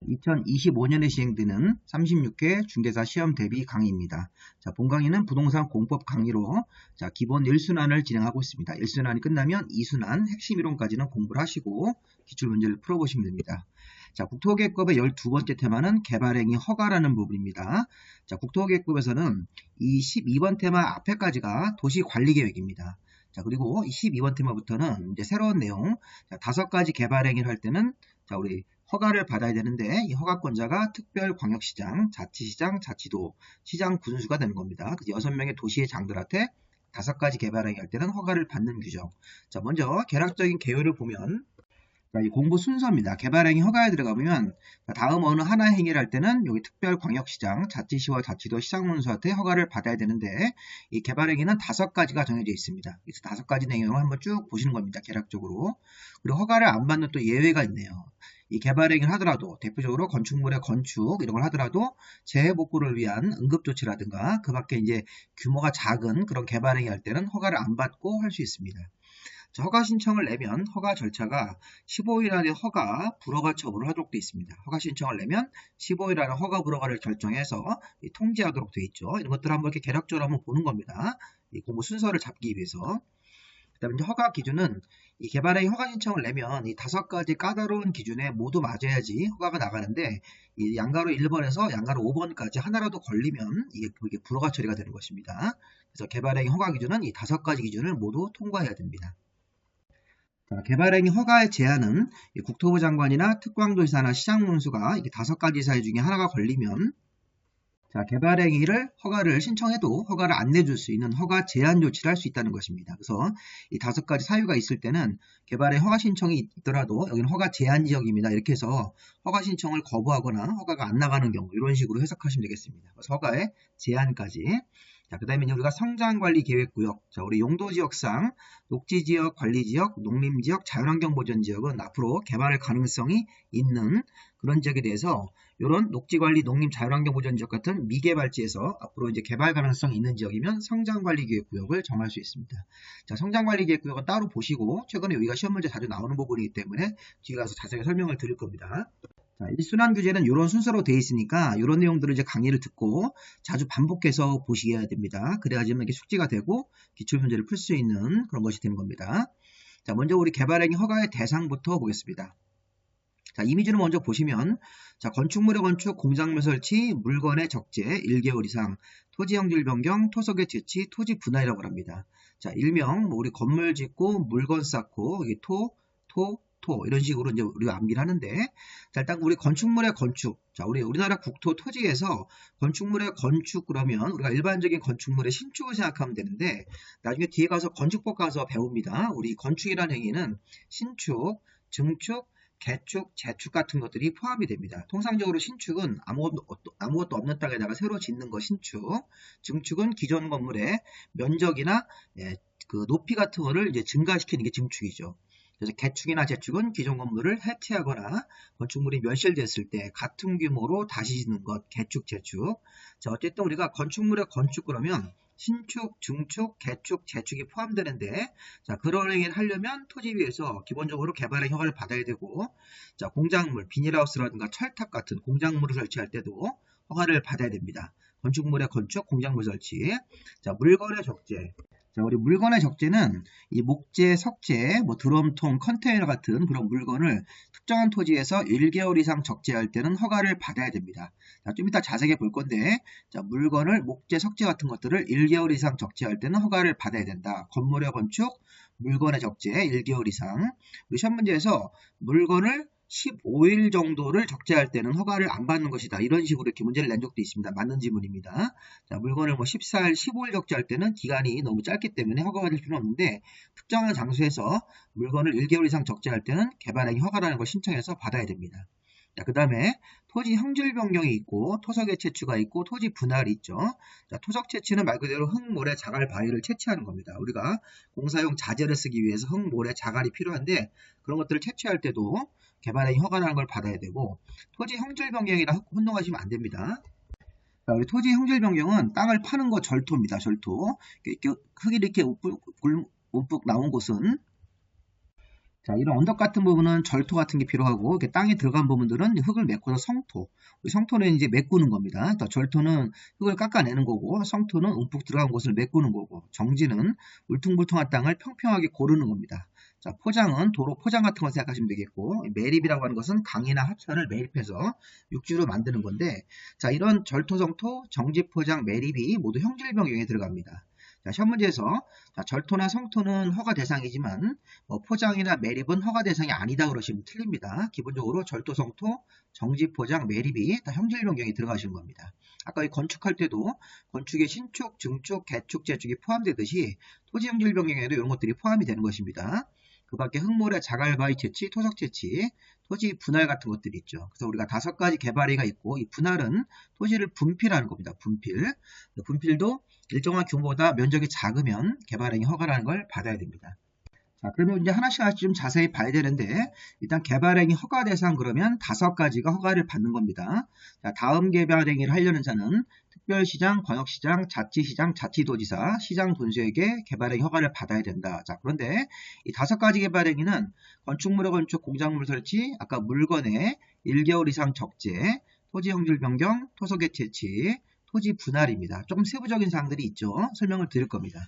2025년에 시행되는 36회 중개사 시험 대비 강의입니다. 자, 본 강의는 부동산 공법 강의로 기본 1순환을 진행하고 있습니다. 1순환이 끝나면 2순환 핵심 이론까지는 공부를 하시고 기출문제를 풀어보시면 됩니다. 자, 국토계획법의 12번째 테마는 개발행위 허가라는 부분입니다. 자, 국토계획법에서는 이 12번 테마 앞에까지가 도시관리계획입니다. 자, 그리고 이 12번 테마부터는 이제 새로운 내용, 5가지 개발행위를 할 때는 우리 허가를 받아야 되는데 이 허가권자가 특별광역시장, 자치시장, 자치도, 시장 군수가 되는 겁니다. 그래서 6명의 도시의 장들한테 5가지 개발행위 할 때는 허가를 받는 규정. 자, 먼저 개략적인 개요를 보면 이 공부 순서입니다. 개발행위 허가에 들어가보면 다음 어느 하나의 행위를 할 때는 여기 특별광역시장, 자치시와 자치도, 시장군수한테 허가를 받아야 되는데 이 개발행위는 5가지가 정해져 있습니다. 그래서 5가지 내용을 한번 쭉 보시는 겁니다. 개략적으로. 그리고 허가를 안 받는 또 예외가 있네요. 이 개발행위를 하더라도 대표적으로 건축물의 건축 이런 걸 하더라도 재해 복구를 위한 응급조치라든가 그 밖에 이제 규모가 작은 그런 개발행위 할 때는 허가를 안 받고 할 수 있습니다. 자, 허가 신청을 내면 허가 절차가 15일 안에 허가 불허가 처분을 하도록 되어 있습니다. 허가 신청을 내면 15일 안에 허가 불허가를 결정해서 통지하도록 되어 있죠. 이런 것들을 한번 이렇게 개략적으로 한번 보는 겁니다. 이 공부 순서를 잡기 위해서. 그다음에 이제 허가 기준은 이 개발행위 허가 신청을 내면 이 5가지 까다로운 기준에 모두 맞아야지 허가가 나가는데 이 양가로 1번에서 양가로 5번까지 하나라도 걸리면 이게 불허가 처리가 되는 것입니다. 그래서 개발행위 허가 기준은 이 5가지 기준을 모두 통과해야 됩니다. 자, 개발행위 허가의 제한은 국토부 장관이나 특광도지사나 시장군수가 이게 5가지 사유 중에 하나가 걸리면 개발행위를 허가를 신청해도 허가를 안 내줄 수 있는 허가 제한 조치를 할 수 있다는 것입니다. 그래서 이 5가지 사유가 있을 때는 개발의 허가 신청이 있더라도 여기는 허가 제한 지역입니다. 이렇게 해서 허가 신청을 거부하거나 허가가 안 나가는 경우 이런 식으로 해석하시면 되겠습니다. 그래서 허가의 제한까지. 자, 그 다음에 우리가 성장관리계획구역, 우리 용도지역상 녹지지역, 관리지역, 농림지역, 자연환경보전지역은 앞으로 개발할 가능성이 있는 그런 지역에 대해서 이런 녹지관리, 농림, 자연환경보전지역 같은 미개발지에서 앞으로 이제 개발 가능성이 있는 지역이면 성장관리계획구역을 정할 수 있습니다. 자, 성장관리계획구역은 따로 보시고 최근에 여기가 시험 문제 자주 나오는 부분이기 때문에 뒤에 가서 자세히 설명을 드릴 겁니다. 자, 1순환 규제는 이런 순서로 되어 있으니까 이런 내용들을 이제 강의를 듣고 자주 반복해서 보시셔야 됩니다. 그래야지만 이게 숙지가 되고 기출문제를 풀 수 있는 그런 것이 되는 겁니다. 자, 먼저 우리 개발행위 허가의 대상부터 보겠습니다. 자, 이미지를 먼저 보시면 건축물의 건축, 공작물 설치, 물건의 적재 1개월 이상, 토지 형질 변경, 토석의 채취, 토지 분할이라고 합니다. 자, 일명 우리 건물 짓고 물건 쌓고 이게 토 이런 식으로 이제 우리가 암기를 하는데, 자, 일단 우리 건축물의 건축, 자, 우리나라 국토 토지에서 건축물의 건축 그러면 우리가 일반적인 건축물의 신축을 생각하면 되는데, 나중에 뒤에 가서 건축법 가서 배웁니다. 우리 건축이라는 행위는 신축, 증축, 개축, 재축 같은 것들이 포함이 됩니다. 통상적으로 신축은 아무것도 없는 땅에다가 새로 짓는 거 신축, 증축은 기존 건물의 면적이나 그 높이 같은 거를 이제 증가시키는 게 증축이죠. 그래서 개축이나 재축은 기존 건물을 해체하거나 건축물이 멸실됐을 때 같은 규모로 다시 짓는 것, 개축, 재축. 자, 어쨌든 우리가 건축물의 건축 그러면 신축, 증축, 개축, 재축이 포함되는데, 자, 그런 행위를 하려면 토지 위에서 기본적으로 개발의 허가를 받아야 되고, 자, 공작물, 비닐하우스라든가 철탑 같은 공작물을 설치할 때도 허가를 받아야 됩니다. 건축물의 건축, 공작물 설치. 자, 물건의 적재. 자, 우리 물건의 적재는 이 목재, 석재, 드럼통, 컨테이너 같은 그런 물건을 특정한 토지에서 1개월 이상 적재할 때는 허가를 받아야 됩니다. 자, 좀 이따 자세하게 볼 건데, 자, 물건을 목재, 석재 같은 것들을 1개월 이상 적재할 때는 허가를 받아야 된다. 건물의 건축, 물건의 적재 1개월 이상. 우리 시험 문제에서 물건을 15일 정도를 적재할 때는 허가를 안 받는 것이다. 이런 식으로 이렇게 문제를 낸 적도 있습니다. 맞는 지문입니다. 자, 물건을 14일, 15일 적재할 때는 기간이 너무 짧기 때문에 허가가 될 필요는 없는데 특정한 장소에서 물건을 1개월 이상 적재할 때는 개발행위 허가라는 걸 신청해서 받아야 됩니다. 자, 그 다음에 토지 형질 변경이 있고 토석의 채취가 있고 토지 분할이 있죠. 자, 토석 채취는 말 그대로 흙, 모래, 자갈, 바위를 채취하는 겁니다. 우리가 공사용 자재를 쓰기 위해서 흙, 모래, 자갈이 필요한데 그런 것들을 채취할 때도 개발행위 허가라는 걸 받아야 되고 토지 형질 변경이랑 혼동하시면 안 됩니다. 자, 우리 토지 형질 변경은 땅을 파는 거 절토입니다. 절토. 흙이 이렇게 움뿍 나온 곳은 자, 이런 언덕 같은 부분은 절토 같은 게 필요하고, 이렇게 땅에 들어간 부분들은 흙을 메꿔서 성토. 성토는 이제 메꾸는 겁니다. 그러니까 절토는 흙을 깎아내는 거고, 성토는 움푹 들어간 곳을 메꾸는 거고, 정지는 울퉁불퉁한 땅을 평평하게 고르는 겁니다. 자, 포장은 도로 포장 같은 거 생각하시면 되겠고, 매립이라고 하는 것은 강이나 하천을 매립해서 육지로 만드는 건데, 자, 이런 절토, 성토, 정지, 포장, 매립이 모두 형질 변경에 들어갑니다. 자, 시험 문제에서 자, 절토나 성토는 허가 대상이지만 포장이나 매립은 허가 대상이 아니다 그러시면 틀립니다. 기본적으로 절토, 성토, 정지, 포장, 매립이 다 형질 변경에 들어가시는 겁니다. 아까 건축할 때도 건축의 신축, 증축, 개축, 재축이 포함되듯이 토지 형질 변경에도 이런 것들이 포함이 되는 것입니다. 그 밖에 흙모래, 자갈바위 채취, 토석 채취, 토지 분할 같은 것들이 있죠. 그래서 우리가 5가지 개발행위가 있고, 이 분할은 토지를 분필하는 겁니다. 분필. 분필도 일정한 규모보다 면적이 작으면 개발행위 허가라는 걸 받아야 됩니다. 자, 그러면 이제 하나씩 좀 자세히 봐야 되는데, 일단 개발행위 허가 대상 그러면 5가지가 허가를 받는 겁니다. 자, 다음 개발행위를 하려는 자는 특별시장, 광역시장, 자치시장, 자치도지사, 시장 군수에게 개발행위 허가를 받아야 된다. 자, 그런데 이 5가지 개발행위는 건축물의 건축, 공작물 설치, 아까 물건의 1개월 이상 적재, 토지 형질 변경, 토속의 채취, 토지 분할입니다. 조금 세부적인 사항들이 있죠. 설명을 드릴 겁니다.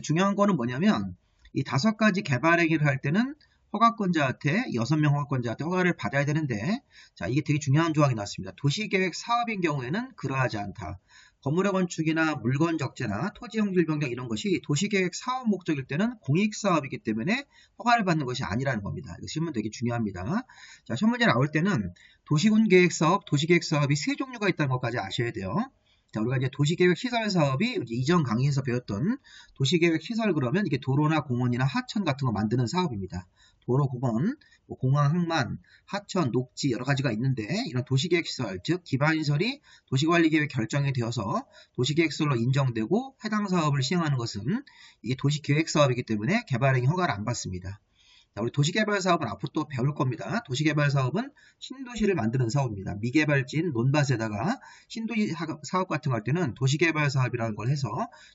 중요한 거는 뭐냐면 이 5가지 개발행위를 할 때는 허가권자한테 6명 허가권자한테 허가를 받아야 되는데, 자, 이게 되게 중요한 조항이 나왔습니다. 도시계획 사업인 경우에는 그러하지 않다. 건물의 건축이나 물건 적재나 토지 형질 변경 이런 것이 도시계획 사업 목적일 때는 공익사업이기 때문에 허가를 받는 것이 아니라는 겁니다. 이거 시험 되게 중요합니다. 자, 시험 문제 나올 때는 도시군계획사업, 도시계획사업이 3종류가 있다는 것까지 아셔야 돼요. 자, 우리가 이제 도시계획 시설 사업이 이전 강의에서 배웠던 도시계획 시설 그러면 이게 도로나 공원이나 하천 같은 거 만드는 사업입니다. 도로, 공원, 공항, 항만, 하천, 녹지 여러 가지가 있는데 이런 도시계획 시설, 즉 기반시설이 도시관리계획 결정이 되어서 도시계획시설로 인정되고 해당 사업을 시행하는 것은 이게 도시계획 사업이기 때문에 개발행위 허가를 안 받습니다. 자, 우리 도시개발 사업은 앞으로 또 배울 겁니다. 도시개발 사업은 신도시를 만드는 사업입니다. 미개발지인 논밭에다가 신도시 사업 같은 거 할 때는 도시개발 사업이라는 걸 해서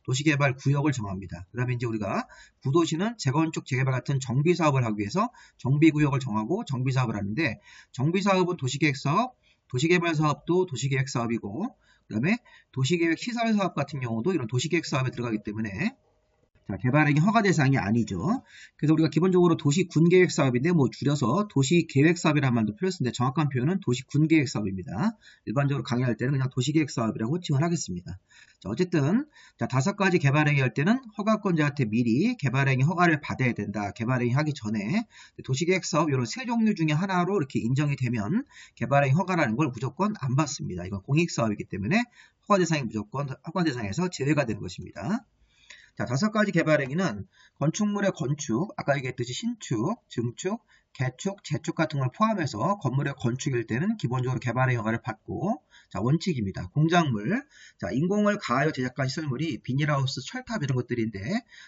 도시개발 구역을 정합니다. 그 다음에 이제 우리가 구도시는 재건축, 재개발 같은 정비 사업을 하기 위해서 정비구역을 정하고 정비 사업을 하는데, 정비 사업은 도시계획 사업, 도시개발 사업도 도시계획 사업이고, 그 다음에 도시계획 시설 사업 같은 경우도 이런 도시계획 사업에 들어가기 때문에 자, 개발행위 허가 대상이 아니죠. 그래서 우리가 기본적으로 도시군계획 사업인데 줄여서 도시계획 사업이라는 말도 필요 했는데 정확한 표현은 도시군계획 사업입니다. 일반적으로 강의할 때는 그냥 도시계획 사업이라고 호칭을 하겠습니다. 자, 어쨌든 자, 5가지 개발행위 할 때는 허가권자한테 미리 개발행위 허가를 받아야 된다. 개발행위 하기 전에 도시계획 사업 이런 3종류 중에 하나로 이렇게 인정이 되면 개발행위 허가라는 걸 무조건 안 받습니다. 이건 공익사업이기 때문에 허가 대상이 무조건 허가 대상에서 제외가 되는 것입니다. 자, 5가지 개발행위는 건축물의 건축, 아까 얘기했듯이 신축, 증축, 개축, 재축 같은 걸 포함해서 건물의 건축일 때는 기본적으로 개발행위 허가를 받고, 자, 원칙입니다. 공작물, 자, 인공을 가하여 제작한 시설물이 비닐하우스, 철탑 이런 것들인데,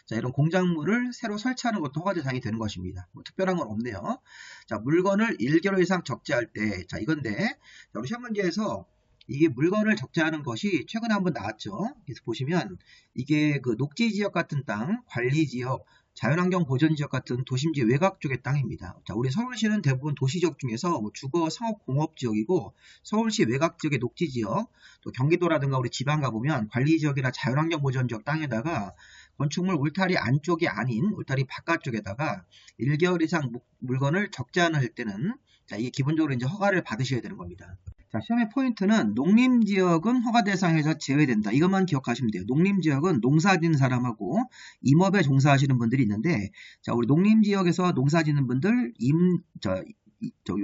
자, 이런 공작물을 새로 설치하는 것도 허가 대상이 되는 것입니다. 뭐 특별한 건 없네요. 자, 물건을 1개월 이상 적재할 때, 자, 이건데, 자, 우리 시험 문제에서 이게 물건을 적재하는 것이 최근에 한번 나왔죠. 그래서 보시면 이게 그 녹지지역 같은 땅, 관리지역, 자연환경 보전지역 같은 도심지 외곽 쪽의 땅입니다. 자, 우리 서울시는 대부분 도시지역 중에서 주거, 상업, 공업지역이고 서울시 외곽 지역의 녹지지역, 또 경기도라든가 우리 지방 가보면 관리지역이나 자연환경 보전지역 땅에다가 건축물 울타리 안쪽이 아닌 울타리 바깥쪽에다가 1개월 이상 물건을 적재할 때는 자, 이게 기본적으로 이제 허가를 받으셔야 되는 겁니다. 자, 시험의 포인트는 농림지역은 허가 대상에서 제외된다. 이것만 기억하시면 돼요. 농림지역은 농사 짓는 사람하고 임업에 종사하시는 분들이 있는데, 자, 우리 농림지역에서 농사 짓는 분들,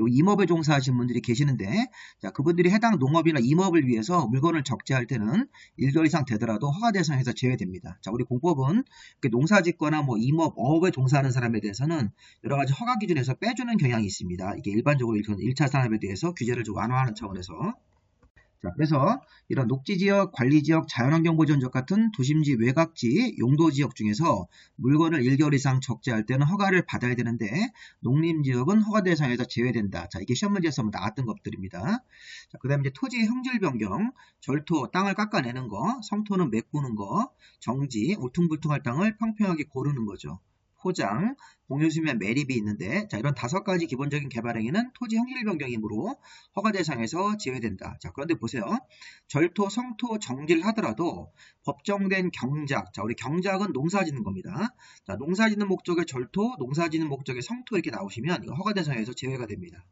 임업에 종사하시는 분들이 계시는데, 자, 그분들이 해당 농업이나 임업을 위해서 물건을 적재할 때는 1개월 이상 되더라도 허가 대상에서 제외됩니다. 자, 우리 공법은 농사 짓거나 뭐 임업, 어업에 종사하는 사람에 대해서는 여러 가지 허가 기준에서 빼주는 경향이 있습니다. 이게 일반적으로 1차 산업에 대해서 규제를 좀 완화하는 차원에서. 자, 그래서 이런 녹지지역, 관리지역, 자연환경보전지역 같은 도심지 외곽지, 용도지역 중에서 물건을 1개월 이상 적재할 때는 허가를 받아야 되는데 농림지역은 허가 대상에서 제외된다. 자, 이게 시험 문제에서 나왔던 것들입니다. 자, 그 다음에 이제 토지 형질 변경, 절토, 땅을 깎아내는 거, 성토는 메꾸는 거, 정지, 울퉁불퉁할 땅을 평평하게 고르는 거죠. 포장, 공유수면 매립이 있는데 자 이런 5가지 기본적인 개발행위는 토지 형질 변경이므로 허가 대상에서 제외된다. 자 그런데 보세요. 절토, 성토, 정지를 하더라도 법정된 경작, 자 우리 경작은 농사 짓는 겁니다. 자 농사 짓는 목적의 절토, 농사 짓는 목적의 성토 이렇게 나오시면 이거 허가 대상에서 제외가 됩니다.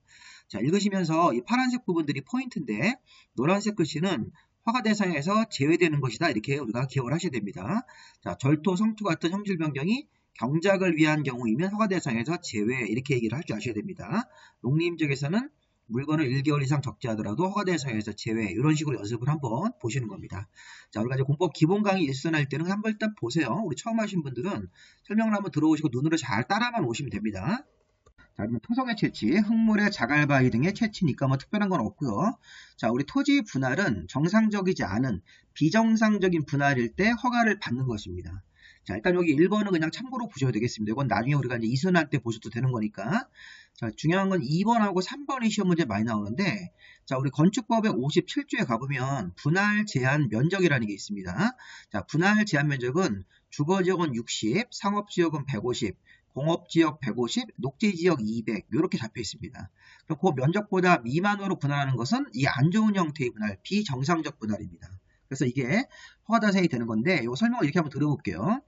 자 읽으시면서 이 파란색 부분들이 포인트인데 노란색 글씨는 허가 대상에서 제외되는 것이다. 이렇게 우리가 기억을 하셔야 됩니다. 자, 절토, 성토 같은 형질 변경이 경작을 위한 경우이면 허가 대상에서 제외 이렇게 얘기를 할 줄 아셔야 됩니다. 농림지역에서는 물건을 1개월 이상 적재하더라도 허가 대상에서 제외 이런 식으로 연습을 한번 보시는 겁니다. 자, 우리가 이제 공법 기본 강의 일선할 때는 한번 일단 보세요. 우리 처음 하신 분들은 설명을 한번 들어오시고 눈으로 잘 따라만 오시면 됩니다. 자, 그러면 토성의 채취, 흙물의 자갈바위 등의 채취니까 뭐 특별한 건 없고요. 자, 우리 토지 분할은 정상적이지 않은 비정상적인 분할일 때 허가를 받는 것입니다. 자, 일단 여기 1번은 그냥 참고로 보셔야 되겠습니다. 이건 나중에 우리가 이제 이순할 때 보셔도 되는 거니까. 자, 중요한 건 2번하고 3번의 시험 문제 많이 나오는데, 자, 우리 건축법의 57조에 가보면 분할 제한 면적이라는 게 있습니다. 자, 분할 제한 면적은 주거지역은 60, 상업지역은 150, 공업지역 150, 녹지지역 200 이렇게 잡혀 있습니다. 그럼 그 면적보다 미만으로 분할하는 것은 이 안 좋은 형태의 분할, 비정상적 분할입니다. 그래서 이게 허가 대상이 되는 건데 이거 설명을 이렇게 한번 들어볼게요.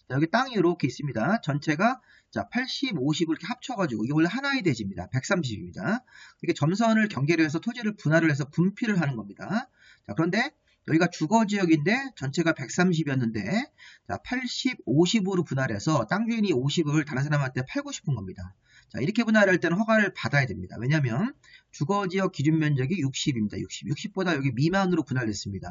자, 여기 땅이 이렇게 있습니다. 전체가 자 80, 50을 이렇게 합쳐가지고 이게 원래 하나의 대지입니다. 130입니다. 이게 점선을 경계로 해서 토지를 분할을 해서 분필을 하는 겁니다. 자, 그런데 여기가 주거지역인데 전체가 130이었는데 자 80, 50으로 분할해서 땅 주인이 50을 다른 사람한테 팔고 싶은 겁니다. 자 이렇게 분할할 때는 허가를 받아야 됩니다. 왜냐하면 주거지역 기준 면적이 60입니다. 60보다 여기 미만으로 분할됐습니다.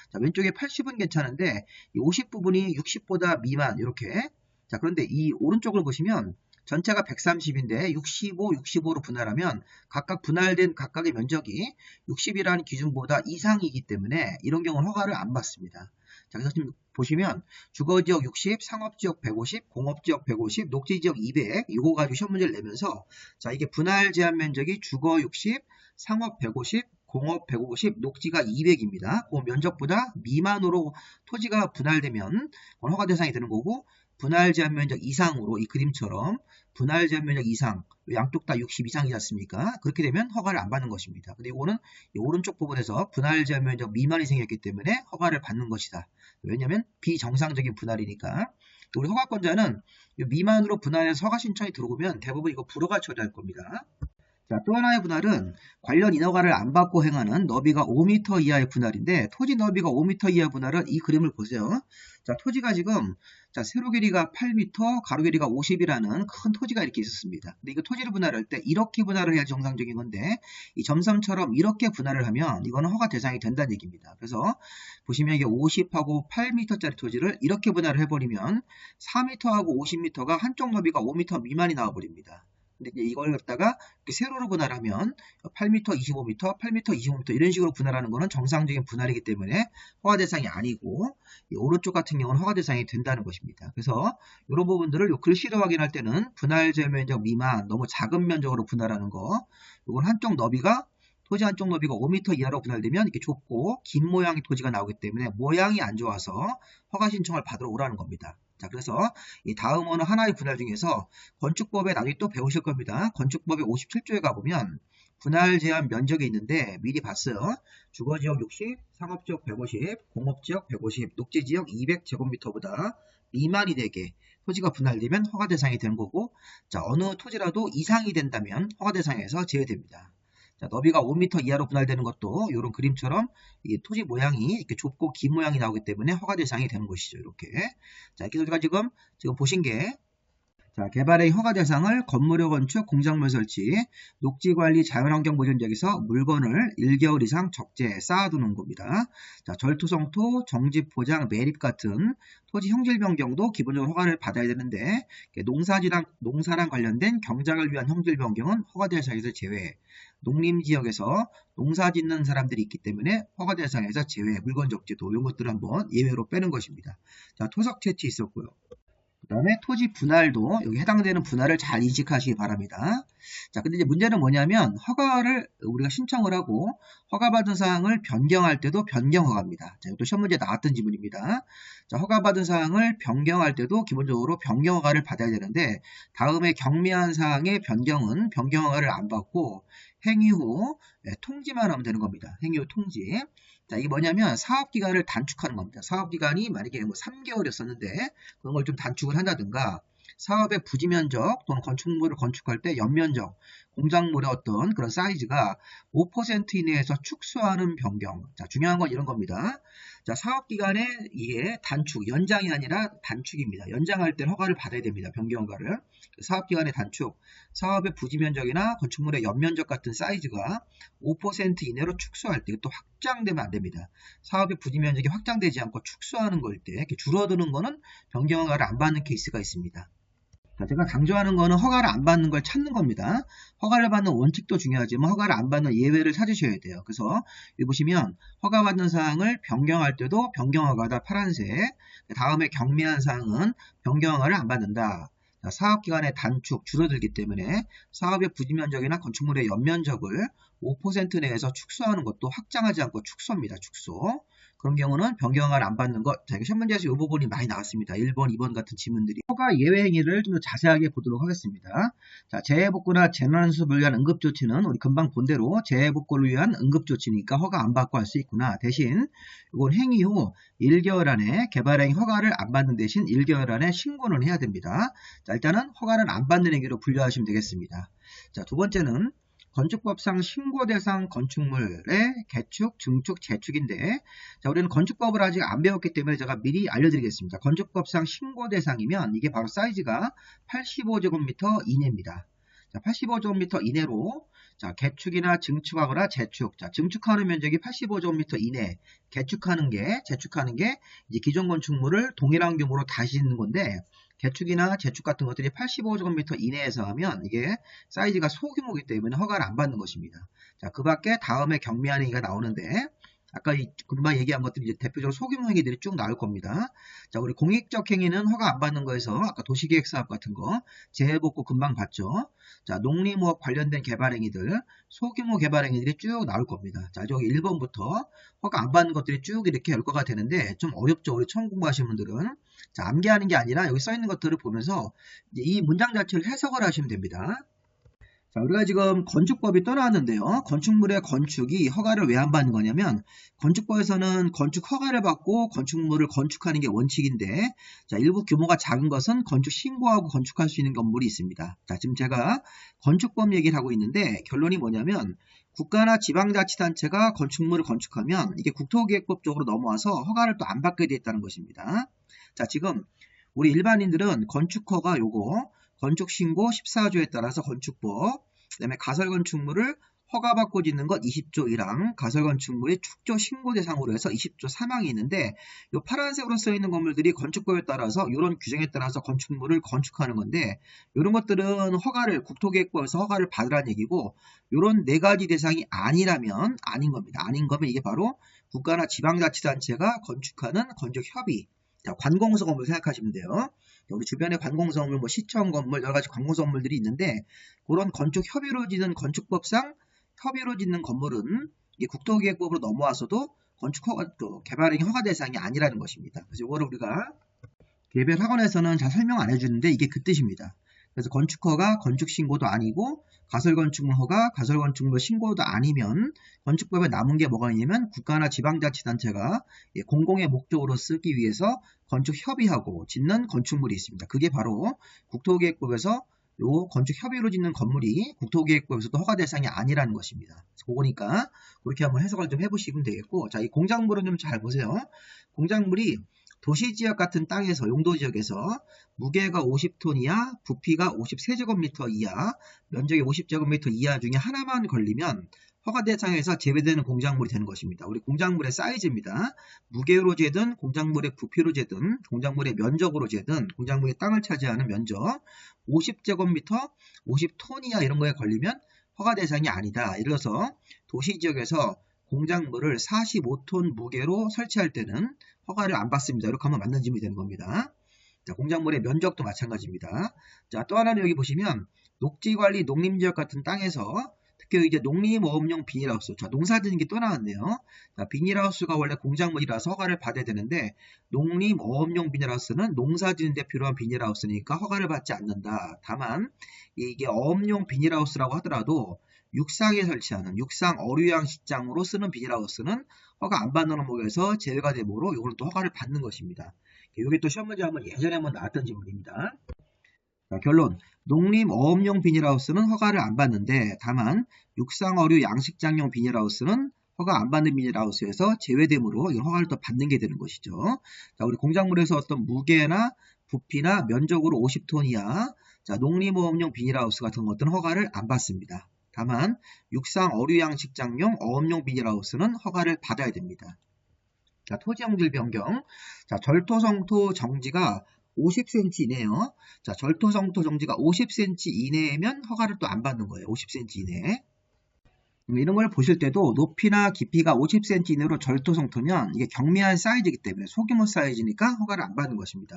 자 왼쪽에 80은 괜찮은데 이 50 부분이 60보다 미만 이렇게. 자 그런데 이 오른쪽을 보시면 전체가 130인데 65, 65로 분할하면 각각 분할된 각각의 면적이 60이라는 기준보다 이상이기 때문에 이런 경우는 허가를 안 받습니다. 자, 그래서 지금 보시면 주거지역 60, 상업지역 150, 공업지역 150, 녹지지역 200 이거 가지고 시험 문제를 내면서 자 이게 분할 제한 면적이 주거 60, 상업 150, 공업 150, 녹지가 200입니다. 그 면적보다 미만으로 토지가 분할되면 그건 허가 대상이 되는 거고 분할 제한 면적 이상으로 이 그림처럼 분할 제한 면적 이상 양쪽 다 60 이상이지 않습니까? 그렇게 되면 허가를 안 받는 것입니다. 근데 이거는 이 오른쪽 부분에서 분할 제한 면적 미만이 생겼기 때문에 허가를 받는 것이다. 왜냐하면 비정상적인 분할이니까. 우리 허가권자는 미만으로 분할해서 허가 신청이 들어오면 대부분 이거 불허가 처리할 겁니다. 자, 또 하나의 분할은 관련 인허가를 안 받고 행하는 너비가 5m 이하의 분할인데 토지 너비가 5m 이하 분할은 이 그림을 보세요. 자, 토지가 지금 자, 세로 길이가 8m, 가로 길이가 50이라는 큰 토지가 이렇게 있었습니다. 근데 이거 토지를 분할할 때 이렇게 분할을 해야 정상적인 건데 이 점섬처럼 이렇게 분할을 하면 이거는 허가 대상이 된다는 얘기입니다. 그래서 보시면 이게 50하고 8m짜리 토지를 이렇게 분할을 해버리면 4m하고 50m가 한쪽 너비가 5m 미만이 나와버립니다. 근데 이제 이걸 갖다가 세로로 분할하면 8m, 25m, 8m, 25m 이런 식으로 분할하는 거는 정상적인 분할이기 때문에 허가 대상이 아니고 이 오른쪽 같은 경우는 허가 대상이 된다는 것입니다. 그래서 이런 부분들을 요 글씨로 확인할 때는 분할 제면적 미만, 너무 작은 면적으로 분할하는 거, 이건 한쪽 너비가 토지 한쪽 너비가 5m 이하로 분할되면 이렇게 좁고 긴 모양의 토지가 나오기 때문에 모양이 안 좋아서 허가 신청을 받으러 오라는 겁니다. 자, 그래서 이 다음 어느 하나의 분할 중에서 건축법에 나중에 또 배우실 겁니다. 건축법의 57조에 가보면 분할 제한 면적이 있는데 미리 봤어요. 주거지역 60, 상업지역 150, 공업지역 150, 녹지지역 200제곱미터보다 미만이 되게 토지가 분할되면 허가 대상이 되는 거고, 자, 어느 토지라도 이상이 된다면 허가 대상에서 제외됩니다. 자, 너비가 5m 이하로 분할되는 것도 이런 그림처럼 이게 토지 모양이 이렇게 좁고 긴 모양이 나오기 때문에 허가 대상이 되는 것이죠. 이렇게. 자, 이렇게 우리가 지금 보신 게 자, 개발의 허가 대상을 건물의 건축, 공작물 설치, 녹지관리, 자연환경 보존 지역에서 물건을 1개월 이상 적재 쌓아두는 겁니다. 자, 절토성토, 정지포장, 매립 같은 토지 형질 변경도 기본적으로 허가를 받아야 되는데 농사랑 관련된 경작을 위한 형질 변경은 허가 대상에서 제외. 농림지역에서 농사 짓는 사람들이 있기 때문에 허가 대상에서 제외, 물건 적재도 이런 것들을 한번 예외로 빼는 것입니다. 자, 토석 채취 있었고요. 그 다음에 토지 분할도 여기 해당되는 분할을 잘 인식하시기 바랍니다. 자, 근데 이제 문제는 뭐냐면 허가를 우리가 신청을 하고 허가받은 사항을 변경할 때도 변경 허가입니다. 자, 이것도 시험 문제에 나왔던 지문입니다. 자, 허가받은 사항을 변경할 때도 기본적으로 변경 허가를 받아야 되는데 다음에 경미한 사항의 변경은 변경 허가를 안 받고 행위 후 통지만 하면 되는 겁니다. 행위 후 통지. 자, 이게 뭐냐면 사업기간을 단축하는 겁니다. 사업기간이 만약에 뭐 3개월이었었는데 그런 걸 좀 단축을 한다든가 사업의 부지 면적 또는 건축물을 건축할 때 연면적, 공작물의 어떤 그런 사이즈가 5% 이내에서 축소하는 변경. 자, 중요한 건 이런 겁니다. 자, 사업기간의 이게 단축, 연장이 아니라 단축입니다. 연장할 때 허가를 받아야 됩니다. 변경 허가를. 사업기간의 단축, 사업의 부지 면적이나 건축물의 연면적 같은 사이즈가 5% 이내로 축소할 때 또 확장되면 안 됩니다. 사업의 부지 면적이 확장되지 않고 축소하는 걸 때 이렇게 줄어드는 거는 변경 허가를 안 받는 케이스가 있습니다. 자, 제가 강조하는 거는 허가를 안 받는 걸 찾는 겁니다. 허가를 받는 원칙도 중요하지만 허가를 안 받는 예외를 찾으셔야 돼요. 그래서 여기 보시면 허가받는 사항을 변경할 때도 변경허가다 파란색, 다음에 경미한 사항은 변경허가를 안 받는다. 자, 사업기간의 단축, 줄어들기 때문에 사업의 부지면적이나 건축물의 연면적을 5% 내에서 축소하는 것도 확장하지 않고 축소입니다. 축소. 그런 경우는 변경허가를 안 받는 것. 자, 시험 문제에서 이 부분이 많이 나왔습니다. 1번, 2번 같은 지문들이. 허가 예외 행위를 좀 더 자세하게 보도록 하겠습니다. 자, 재해복구나 재난수습을 위한 응급조치는 우리 금방 본 대로 재해복구를 위한 응급조치니까 허가 안 받고 할 수 있구나. 대신 이건 행위 후 1개월 안에 개발행위 허가를 안 받는 대신 1개월 안에 신고는 해야 됩니다. 자, 일단은 허가를 안 받는 행위로 분류하시면 되겠습니다. 자, 두 번째는 건축법상 신고 대상 건축물의 개축, 증축, 재축인데 자, 우리는 건축법을 아직 안 배웠기 때문에 제가 미리 알려드리겠습니다. 건축법상 신고 대상이면 이게 바로 사이즈가 85제곱미터 이내입니다. 자, 85제곱미터 이내로 자, 개축이나 증축하거나 재축. 자, 증축하는 면적이 85제곱미터 이내, 재축하는 게 이제 기존 건축물을 동일한 규모로 다시 짓는 건데 개축이나 재축 같은 것들이 85제곱미터 이내에서 하면 이게 사이즈가 소규모이기 때문에 허가를 안 받는 것입니다. 자, 그 밖에 다음에 경미한 행위가 나오는데 아까 금방 얘기한 것들이 이제 대표적으로 소규모 행위들이 쭉 나올 겁니다. 자, 우리 공익적 행위는 허가 안 받는 거에서 아까 도시계획 사업 같은 거, 재해복구 금방 봤죠. 자, 농림무업 관련된 개발 행위들, 소규모 개발 행위들이 쭉 나올 겁니다. 자, 저기 1번부터 허가 안 받는 것들이 쭉 이렇게 열거가 되는데 좀 어렵죠. 우리 처음 공부하시는 분들은. 자, 암기하는 게 아니라 여기 써 있는 것들을 보면서 이제 이 문장 자체를 해석을 하시면 됩니다. 자, 우리가 지금 건축법이 떠나왔는데요. 건축물의 건축이 허가를 왜 안 받는 거냐면 건축법에서는 건축 허가를 받고 건축물을 건축하는 게 원칙인데 자, 일부 규모가 작은 것은 건축 신고하고 건축할 수 있는 건물이 있습니다. 자, 지금 제가 건축법 얘기를 하고 있는데 결론이 뭐냐면 국가나 지방자치단체가 건축물을 건축하면 이게 국토기획법 쪽으로 넘어와서 허가를 또 안 받게 돼 있다는 것입니다. 자, 지금 우리 일반인들은 건축허가 요거 건축신고 14조에 따라서 건축법, 그 다음에 가설건축물을 허가받고 짓는 것 20조 1항, 가설건축물이 축조 신고 대상으로 해서 20조 3항이 있는데 이 파란색으로 써있는 건물들이 건축법에 따라서 이런 규정에 따라서 건축물을 건축하는 건데 이런 것들은 허가를 국토계획법에서 허가를 받으라는 얘기고 이런 네 가지 대상이 아니라면 아닌 겁니다. 아닌 거면 이게 바로 국가나 지방자치단체가 건축하는 건축협의, 자, 관공서 건물 생각하시면 돼요. 우리 주변에 관공서 건물, 뭐 시청 건물, 여러 가지 관공서 건물들이 있는데 그런 건축 협의로 짓는 건축법상 협의로 짓는 건물은 이 국토기획법으로 넘어와서도 건축 허가, 개발행위 허가 대상이 아니라는 것입니다. 그래서 이거를 우리가 개별 학원에서는 잘 설명 안 해주는데 이게 그 뜻입니다. 그래서 건축허가 건축신고도 아니고 가설건축물 허가 가설건축물 신고도 아니면 건축법에 남은 게 뭐가 있냐면 국가나 지방자치단체가 공공의 목적으로 쓰기 위해서 건축협의하고 짓는 건축물이 있습니다. 그게 바로 국토계획법에서 요 건축협의로 짓는 건물이 국토계획법에서도 허가 대상이 아니라는 것입니다. 그거니까 그렇게 한번 해석을 좀 해보시면 되겠고, 자, 이 공작물은 좀 잘 보세요. 공작물이 도시지역 같은 땅에서, 용도지역에서 무게가 50톤 이하, 부피가 53제곱미터 이하, 면적이 50제곱미터 이하 중에 하나만 걸리면 허가 대상에서 제외되는 공작물이 되는 것입니다. 우리 공작물의 사이즈입니다. 무게로 재든, 공작물의 부피로 재든, 공작물의 면적으로 재든, 공작물의 땅을 차지하는 면적 50제곱미터, 50톤 이하 이런 거에 걸리면 허가 대상이 아니다. 예를 들어서 도시지역에서 공작물을 45톤 무게로 설치할 때는 허가를 안 받습니다. 이렇게 하면 맞는 질문이 되는 겁니다. 자, 공작물의 면적도 마찬가지입니다. 자, 또 하나는 여기 보시면 녹지관리 농림지역 같은 땅에서 특히 이제 농림어업용 비닐하우스, 자, 농사 짓는 게 또 나왔네요. 자, 비닐하우스가 원래 공작물이라서 허가를 받아야 되는데 농림어업용 비닐하우스는 농사 짓는 데 필요한 비닐하우스니까 허가를 받지 않는다. 다만 이게 어업용 비닐하우스라고 하더라도 육상에 설치하는 육상 어류양식장으로 쓰는 비닐하우스는 허가 안 받는 항목에서 제외가 되므로 이거는 또 허가를 받는 것입니다. 이게 또 시험 문제 한번 예전에 한번 나왔던 질문입니다. 자, 결론. 농림어업용 비닐하우스는 허가를 안 받는데 다만 육상어류 양식장용 비닐하우스는 허가 안 받는 비닐하우스에서 제외되므로 이건 허가를 또 받는 게 되는 것이죠. 자, 우리 공작물에서 어떤 무게나 부피나 면적으로 50톤 이하, 자, 농림어업용 비닐하우스 같은 것들은 허가를 안 받습니다. 다만 육상어류양식장용 어업용 비닐하우스는 허가를 받아야 됩니다. 자, 토지형질 변경. 자, 절토성토 정지가 50cm 이내요. 자, 절토성토 정지가 50cm 이내면 허가를 또 안 받는 거예요. 50cm 이내. 이런 걸 보실 때도 높이나 깊이가 50cm 이내로 절토성토면 이게 경미한 사이즈이기 때문에 소규모 사이즈니까 허가를 안 받는 것입니다.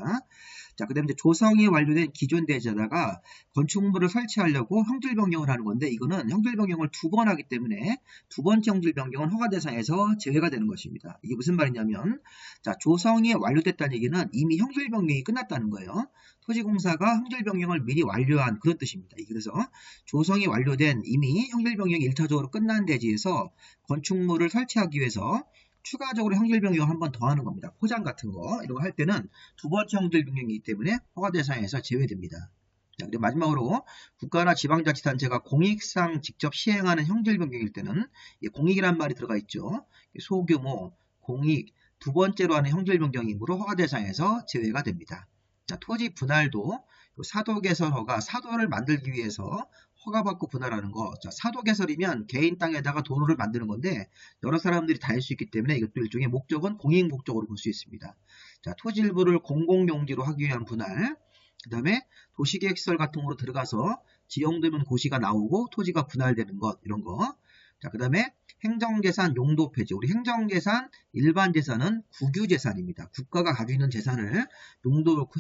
자, 그 다음에 이제 조성이 완료된 기존 대지에다가 건축물을 설치하려고 형질 변경을 하는 건데 이거는 형질 변경을 2번 하기 때문에 두 번째 형질 변경은 허가 대상에서 제외가 되는 것입니다. 이게 무슨 말이냐면 자, 조성이 완료됐다는 얘기는 이미 형질 변경이 끝났다는 거예요. 토지공사가 형질 변경을 미리 완료한 그런 뜻입니다. 그래서 조성이 완료된 이미 형질 변경이 1차적으로 끝난 대지에서 건축물을 설치하기 위해서 추가적으로 형질 변경을 한 번 더 하는 겁니다. 포장 같은 거 이런 거 할 때는 두 번째 형질 변경이기 때문에 허가 대상에서 제외됩니다. 자, 그리고 마지막으로 국가나 지방자치단체가 공익상 직접 시행하는 형질 변경일 때는 공익이란 말이 들어가 있죠. 소규모, 공익, 두 번째로 하는 형질 변경이므로 허가 대상에서 제외가 됩니다. 자, 토지 분할도 사도 개설 허가, 사도를 만들기 위해서 허가받고 분할하는 거. 자, 사도 개설이면 개인 땅에다가 도로를 만드는 건데 여러 사람들이 다 할 수 있기 때문에 이것도 일종의 목적은 공익 목적으로 볼 수 있습니다. 자, 토지 일부를 공공용지로 하기 위한 분할. 그 다음에 도시계획시설 같은 거로 들어가서 지형되면 고시가 나오고 토지가 분할되는 것 이런 거. 자, 그 다음에 행정재산 용도 폐지. 우리 행정재산, 일반재산은 국유재산입니다. 국가가 가지고 있는 재산을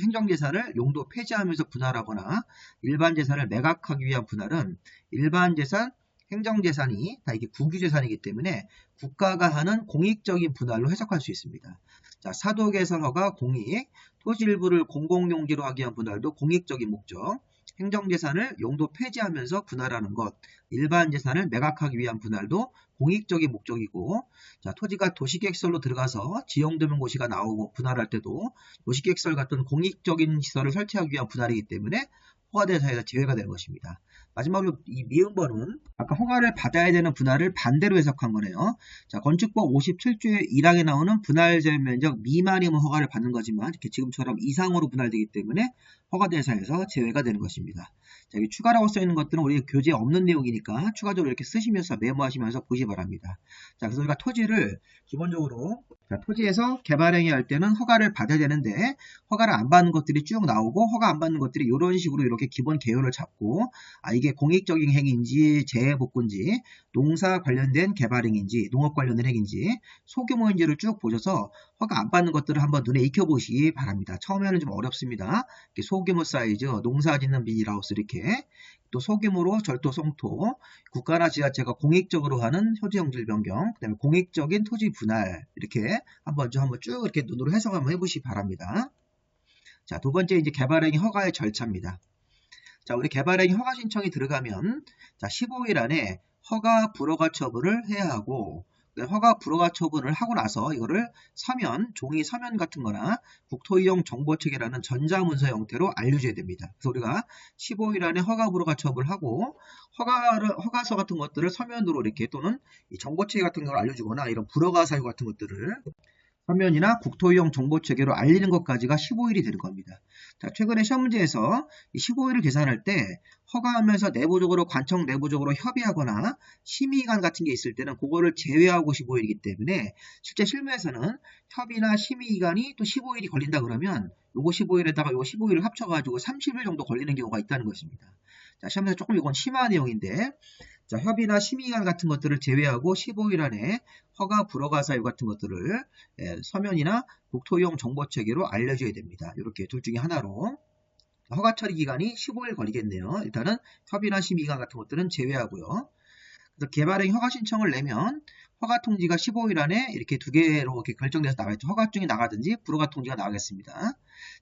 행정재산을 용도 폐지하면서 분할하거나 일반재산을 매각하기 위한 분할은 일반재산, 행정재산이 다 이게 국유재산이기 때문에 국가가 하는 공익적인 분할로 해석할 수 있습니다. 자, 사도개설허가 공익, 토지 일부를 공공용지로 하기 위한 분할도 공익적인 목적. 행정재산을 용도 폐지하면서 분할하는 것, 일반재산을 매각하기 위한 분할도 공익적인 목적이고, 자, 토지가 도시계획시설로 들어가서 지형되는 고시가 나오고 분할할 때도 도시계획시설 같은 공익적인 시설을 설치하기 위한 분할이기 때문에 허가대상에서 제외가 되는 것입니다. 마지막으로 이 미음번은 아까 허가를 받아야 되는 분할을 반대로 해석한 거네요. 자, 건축법 57조의 1항에 나오는 분할 제한 면적 미만이면 허가를 받는 거지만 이렇게 지금처럼 이상으로 분할되기 때문에 허가 대상에서 제외가 되는 것입니다. 자, 여기 추가라고 써 있는 것들은 우리 교재에 없는 내용이니까 추가적으로 이렇게 쓰시면서 메모하시면서 보시 바랍니다. 자, 그래서 우리가 토지를 기본적으로 토지에서 개발행위 할 때는 허가를 받아야 되는데 허가를 안 받는 것들이 쭉 나오고 허가 안 받는 것들이 이런 식으로 이렇게 기본 개요를 잡고 이게 공익적인 행위인지 재해복구인지 농사 관련된 개발행위인지 농업 관련된 행위인지 소규모인지를 쭉 보셔서 허가 안 받는 것들을 한번 눈에 익혀보시기 바랍니다. 처음에는 좀 어렵습니다. 이렇게 소규모 사이즈, 농사 짓는 비닐하우스 이렇게 또 소규모로 절도 성토, 국가나 지자체가 공익적으로 하는 토지형질 변경, 그 다음에 공익적인 토지 분할 이렇게 한번 쭉 이렇게 눈으로 해석 한번 해보시기 바랍니다. 자, 두 번째 이제 개발행위 허가의 절차입니다. 자, 우리 개발행위 허가 신청이 들어가면 자, 15일 안에 허가 불허가 처분을 해야 하고 허가 불허가 처분을 하고 나서 이거를 서면, 종이 서면 같은 거나 국토이용 정보체계라는 전자문서 형태로 알려줘야 됩니다. 그래서 우리가 15일 안에 허가 불허가 처분을 하고 허가서 같은 것들을 서면으로 이렇게 또는 이 정보체계 같은 걸 알려주거나 이런 불허가 사유 같은 것들을 서면이나 국토이용 정보체계로 알리는 것까지가 15일이 되는 겁니다. 자, 최근에 시험 문제에서 이 15일을 계산할 때 허가하면서 내부적으로 관청 내부적으로 협의하거나 심의기간 같은 게 있을 때는 그거를 제외하고 15일이기 때문에 실제 실무에서는 협의나 심의기간이 또 15일이 걸린다 그러면 요거 15일에다가 요거 15일을 합쳐가지고 30일 정도 걸리는 경우가 있다는 것입니다. 자, 시험에서 조금 이건 심한 내용인데 자, 협의나 심의기간 같은 것들을 제외하고 15일 안에 허가 불허가 사유 같은 것들을 서면이나 국토이용 정보체계로 알려줘야 됩니다. 이렇게 둘 중에 하나로. 허가 처리 기간이 15일 걸리겠네요. 일단은 협의나 심의기간 같은 것들은 제외하고요. 그래서 개발행 허가 신청을 내면 허가 통지가 15일 안에 이렇게 두 개로 이렇게 결정돼서 나가겠죠. 허가증이 나가든지 불허가 통지가 나가겠습니다.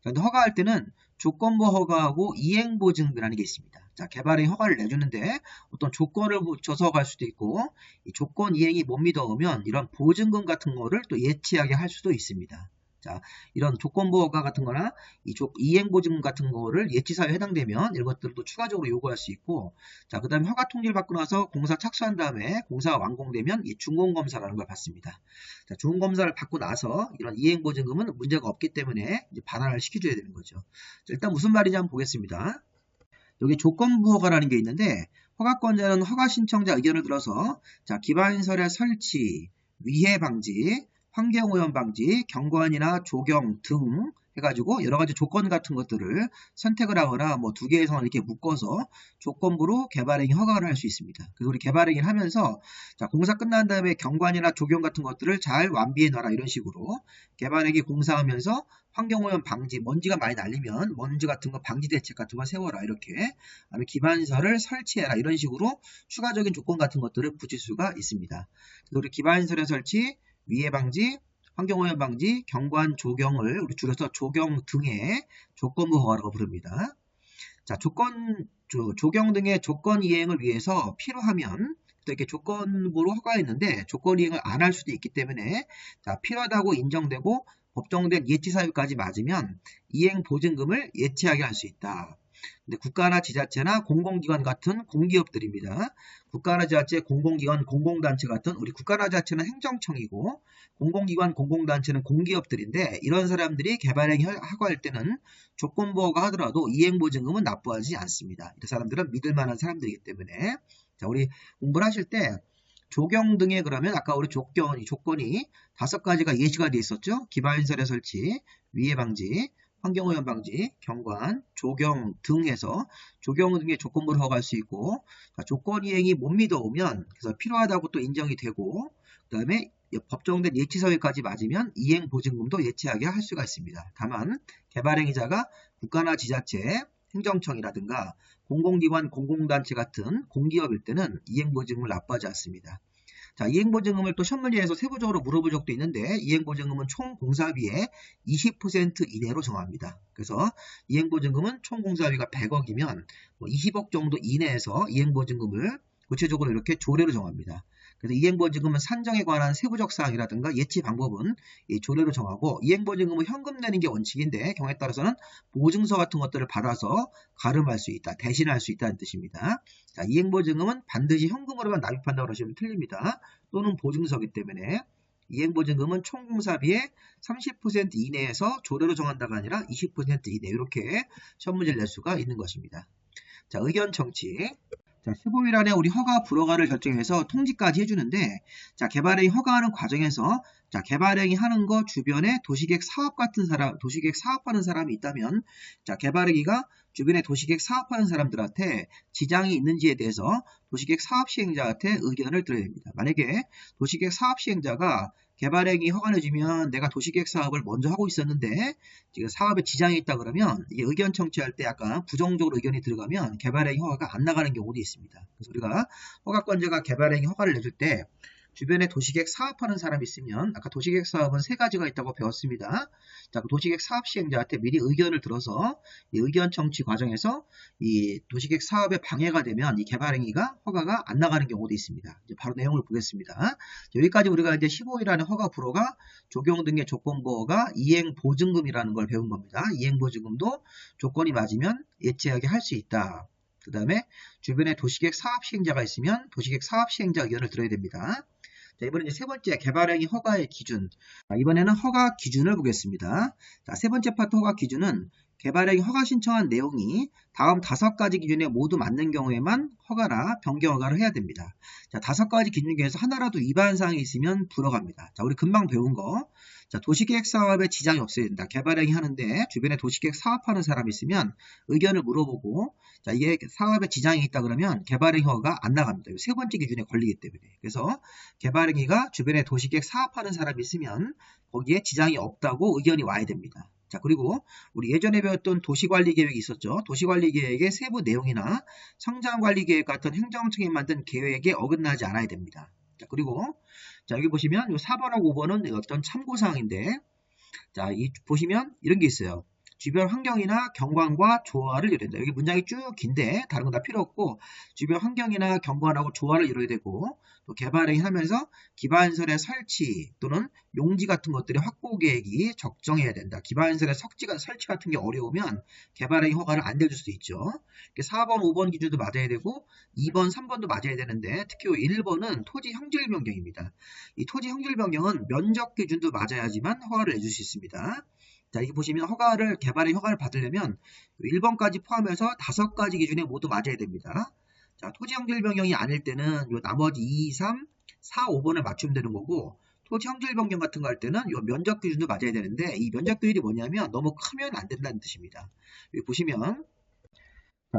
그런데 허가할 때는 조건부 허가하고 이행보증이라는 게 있습니다. 자, 개발행 허가를 내주는데 어떤 조건을 붙여서 갈 수도 있고 이 조건 이행이 못 믿어오면 이런 보증금 같은 거를 또 예치하게 할 수도 있습니다. 자, 이런 조건부 허가 같은 거나 이행보증금 같은 거를 예치사유에 해당되면 이런 것들도 추가적으로 요구할 수 있고, 자, 그 다음에 허가 통지를 받고 나서 공사 착수한 다음에 공사가 완공되면 이 준공검사라는 걸 받습니다. 자, 준공검사를 받고 나서 이런 이행보증금은 문제가 없기 때문에 이제 반환을 시켜줘야 되는 거죠. 자, 일단 무슨 말인지 한번 보겠습니다. 여기 조건부 허가라는 게 있는데, 허가권자는 허가 신청자 의견을 들어서 자, 기반시설의 설치, 위해 방지, 환경오염 방지, 경관이나 조경 등 해가지고 여러 가지 조건 같은 것들을 선택을 하거나 뭐 두 개의 선을 이렇게 묶어서 조건부로 개발행위 허가를 할 수 있습니다. 그래서 우리 개발행위를 하면서 자, 공사 끝난 다음에 경관이나 조경 같은 것들을 잘 완비해 놔라 이런 식으로 개발행위 공사하면서 환경오염 방지, 먼지가 많이 날리면 먼지 같은 거 방지 대책 같은 거 세워라 이렇게, 아니면 기반시설을 설치해라 이런 식으로 추가적인 조건 같은 것들을 붙일 수가 있습니다. 그래서 우리 기반시설의 설치, 위해 방지, 환경오염 방지, 경관 조경을 우리 줄여서 조경 등의 조건부 허가라고 부릅니다. 자, 조경 등의 조건 이행을 위해서 필요하면 또 이렇게 조건부로 허가했는데 조건 이행을 안 할 수도 있기 때문에 자, 필요하다고 인정되고 법정된 예치 사유까지 맞으면 이행 보증금을 예치하게 할 수 있다. 근데 국가나 지자체나 공공기관 같은 공기업들입니다. 국가나 지자체, 공공기관, 공공단체 같은 우리 국가나 지자체는 행정청이고 공공기관, 공공단체는 공기업들인데 이런 사람들이 개발행위 허가할 때는 조건부 허가 하더라도 이행보증금은 납부하지 않습니다. 이 사람들은 믿을 만한 사람들이기 때문에 자, 우리 공부를 하실 때 조경 등에 그러면 아까 우리 조건이 5가지가 예시가 되어 있었죠. 기반시설의 설치, 위해 방지, 환경오염 방지, 경관, 조경 등에서 조경 등의 조건부를 허가할 수 있고 조건 이행이 못 믿어오면 그래서 필요하다고 또 인정이 되고 그 다음에 법정된 예치사유까지 맞으면 이행보증금도 예치하게 할 수가 있습니다. 다만 개발행위자가 국가나 지자체, 행정청이라든가 공공기관, 공공단체 같은 공기업일 때는 이행보증금을 납부하지 않습니다. 자, 이행보증금을 또 시험문제에서 세부적으로 물어본 적도 있는데 이행보증금은 총 공사비의 20% 이내로 정합니다. 그래서 이행보증금은 총 공사비가 100억이면 20억 정도 이내에서 이행보증금을 구체적으로 이렇게 조례로 정합니다. 그래서 이행보증금은 산정에 관한 세부적 사항이라든가 예치 방법은 이 조례로 정하고 이행보증금은 현금 내는 게 원칙인데 경우에 따라서는 보증서 같은 것들을 받아서 가름할 수 있다, 대신할 수 있다는 뜻입니다. 자, 이행보증금은 반드시 현금으로만 납입한다고 하시면 틀립니다. 또는 보증서이기 때문에 이행보증금은 총공사비의 30% 이내에서 조례로 정한다가 아니라 20% 이내 이렇게 시험 문제를 낼 수가 있는 것입니다. 자, 의견 청취. 자, 15일 안에 우리 허가 불허가를 결정해서 통지까지 해주는데 자, 개발행위 허가하는 과정에서 자, 개발행위 하는 거 주변에 도시계획 사업하는 사람이 있다면 자, 개발행위가 주변에 도시계획 사업하는 사람들한테 지장이 있는지에 대해서 도시계획 사업시행자한테 의견을 들어야 됩니다. 만약에 도시계획 사업시행자가 개발행위 허가내주면 내가 도시계획 사업을 먼저 하고 있었는데 지금 사업에 지장이 있다 그러면 이게 의견 청취할 때 약간 부정적으로 의견이 들어가면 개발행위 허가가 안 나가는 경우도 있습니다. 그래서 우리가 허가권자가 개발행위 허가를 내줄 때 주변에 도시계획 사업하는 사람이 있으면 아까 도시계획 사업은 3가지가 있다고 배웠습니다. 자, 그 도시계획 사업 시행자한테 미리 의견을 들어서 이 의견 청취 과정에서 이 도시계획 사업에 방해가 되면 이 개발행위가 허가가 안 나가는 경우도 있습니다. 이제 바로 내용을 보겠습니다. 자, 여기까지 우리가 이제 15일 안에 허가 불허가 조경 등의 조건부허가 이행보증금이라는 걸 배운 겁니다. 이행보증금도 조건이 맞으면 예치하게 할 수 있다. 그 다음에 주변에 도시계획 사업 시행자가 있으면 도시계획 사업 시행자 의견을 들어야 됩니다. 자, 이번에 이제 세 번째 개발행위 허가의 기준. 자, 이번에는 허가 기준을 보겠습니다. 자, 세 번째 파트 허가 기준은 개발행위 허가 신청한 내용이 다음 5가지 기준에 모두 맞는 경우에만 허가나 변경 허가를 해야 됩니다. 자, 5가지 기준 중에서 하나라도 위반 사항이 있으면 불허갑니다. 자, 우리 금방 배운 거. 자, 도시계획 사업에 지장이 없어야 된다. 개발행위 하는데 주변에 도시계획 사업하는 사람이 있으면 의견을 물어보고, 자, 이게 사업에 지장이 있다 그러면 개발행위 허가가 안 나갑니다. 세 번째 기준에 걸리기 때문에. 그래서 개발행위가 주변에 도시계획 사업하는 사람이 있으면 거기에 지장이 없다고 의견이 와야 됩니다. 자, 그리고 우리 예전에 배웠던 도시관리계획이 있었죠. 도시관리계획의 세부 내용이나 성장관리계획 같은 행정청이 만든 계획에 어긋나지 않아야 됩니다. 자, 그리고 자, 여기 보시면 요 4번하고 5번은 어떤 참고사항인데, 자, 보시면 이런 게 있어요. 주변 환경이나 경관과 조화를 이뤄야 된다. 여기 문장이 쭉 긴데 다른 건 다 필요 없고, 주변 환경이나 경관하고 조화를 이뤄야 되고, 또 개발행위 하면서 기반시설의 설치 또는 용지 같은 것들의 확보 계획이 적정해야 된다. 기반시설의 설치 같은 게 어려우면 개발행위 허가를 안 내줄 수 있죠. 4번, 5번 기준도 맞아야 되고 2번, 3번도 맞아야 되는데, 특히 1번은 토지 형질 변경입니다. 이 토지 형질 변경은 면적 기준도 맞아야지만 허가를 내줄 수 있습니다. 자, 여기 보시면 개발의 허가를 받으려면 1번까지 포함해서 5가지 기준에 모두 맞아야 됩니다. 자, 토지 형질 변경이 아닐 때는 요 나머지 2, 3, 4, 5번을 맞추면 되는 거고, 토지 형질 변경 같은 거 할 때는 요 면적 기준도 맞아야 되는데, 이 면적 기준이 뭐냐면 너무 크면 안 된다는 뜻입니다. 여기 보시면, 자,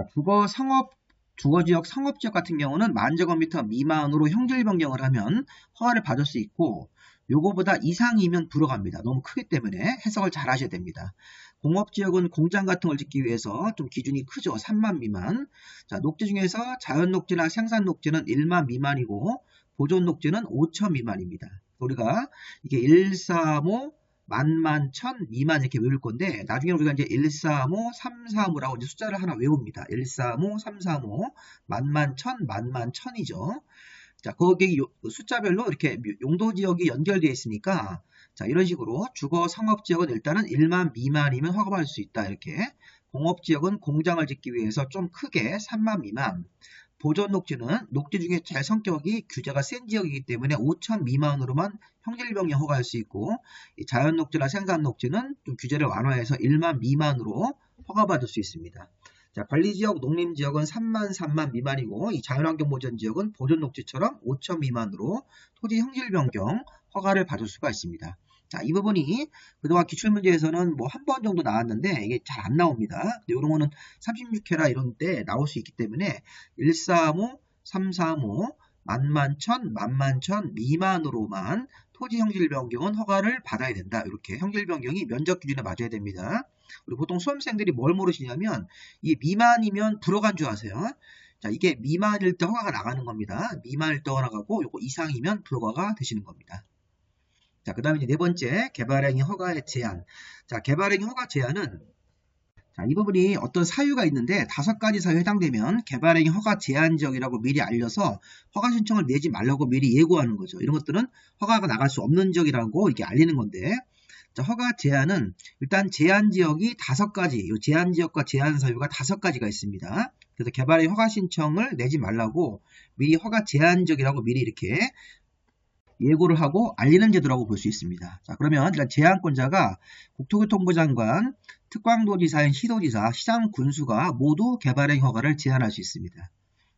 주거지역 상업지역 같은 경우는 10,000제곱미터 미만으로 형질 변경을 하면 허가를 받을 수 있고, 요거보다 이상이면 불허갑니다. 너무 크기 때문에 해석을 잘 하셔야 됩니다. 공업지역은 공장 같은 걸 짓기 위해서 좀 기준이 크죠. 3만 미만. 자, 녹지 중에서 자연녹지나 생산녹지는 1만 미만이고, 보존녹지는 5천 미만입니다. 우리가 이게 135, 만만, 천, 미만 이렇게 외울 건데, 나중에 우리가 이제 135, 335라고 이제 숫자를 하나 외웁니다. 135, 335, 만만, 천, 만만, 천이죠. 자, 거기 숫자별로 이렇게 용도 지역이 연결되어 있으니까, 자, 이런 식으로 주거 상업 지역은 일단은 1만 미만이면 허가받을 수 있다. 이렇게. 공업 지역은 공장을 짓기 위해서 좀 크게 3만 미만. 보존 녹지는 녹지 중에 제일 성격이 규제가 센 지역이기 때문에 5천 미만으로만 형질 변경 허가할 수 있고, 자연 녹지나 생산 녹지는 좀 규제를 완화해서 1만 미만으로 허가받을 수 있습니다. 자, 관리지역, 농림지역은 3만 미만이고, 이 자연환경보전지역은 보존녹지처럼 5천 미만으로 토지 형질 변경 허가를 받을 수가 있습니다. 자, 이 부분이 그동안 기출문제에서는 뭐 한 번 정도 나왔는데 이게 잘 안 나옵니다. 근데 이런 거는 36회라 이런 때 나올 수 있기 때문에 135, 335, 만만천, 만만천 미만으로만 토지 형질 변경은 허가를 받아야 된다. 이렇게 형질 변경이 면적 기준에 맞아야 됩니다. 우리 보통 수험생들이 뭘 모르시냐면, 이 미만이면 불허간 줄 아세요. 자, 이게 미만일 때 허가가 나가는 겁니다. 미만일 때 허가가 나가고, 요거 이상이면 불허가가 되시는 겁니다. 자, 그 다음에 이제 네 번째, 개발행위 허가의 제한. 자, 개발행위 허가 제한은, 자, 이 부분이 어떤 사유가 있는데 5가지 사유에 해당되면 개발행위 허가 제한 지역이라고 미리 알려서 허가 신청을 내지 말라고 미리 예고하는 거죠. 이런 것들은 허가가 나갈 수 없는 지역이라고 이렇게 알리는 건데, 자, 허가 제한은 일단 제한 지역이 5가지, 이 제한 지역과 제한 사유가 5가지가 있습니다. 그래서 개발행위 허가 신청을 내지 말라고 미리 허가 제한 지역이라고 미리 이렇게 예고를 하고 알리는 제도라고 볼 수 있습니다. 자, 그러면 일단 제한권자가 국토교통부 장관, 특광도지사인 시도지사, 시장군수가 모두 개발행위 허가를 제한할 수 있습니다.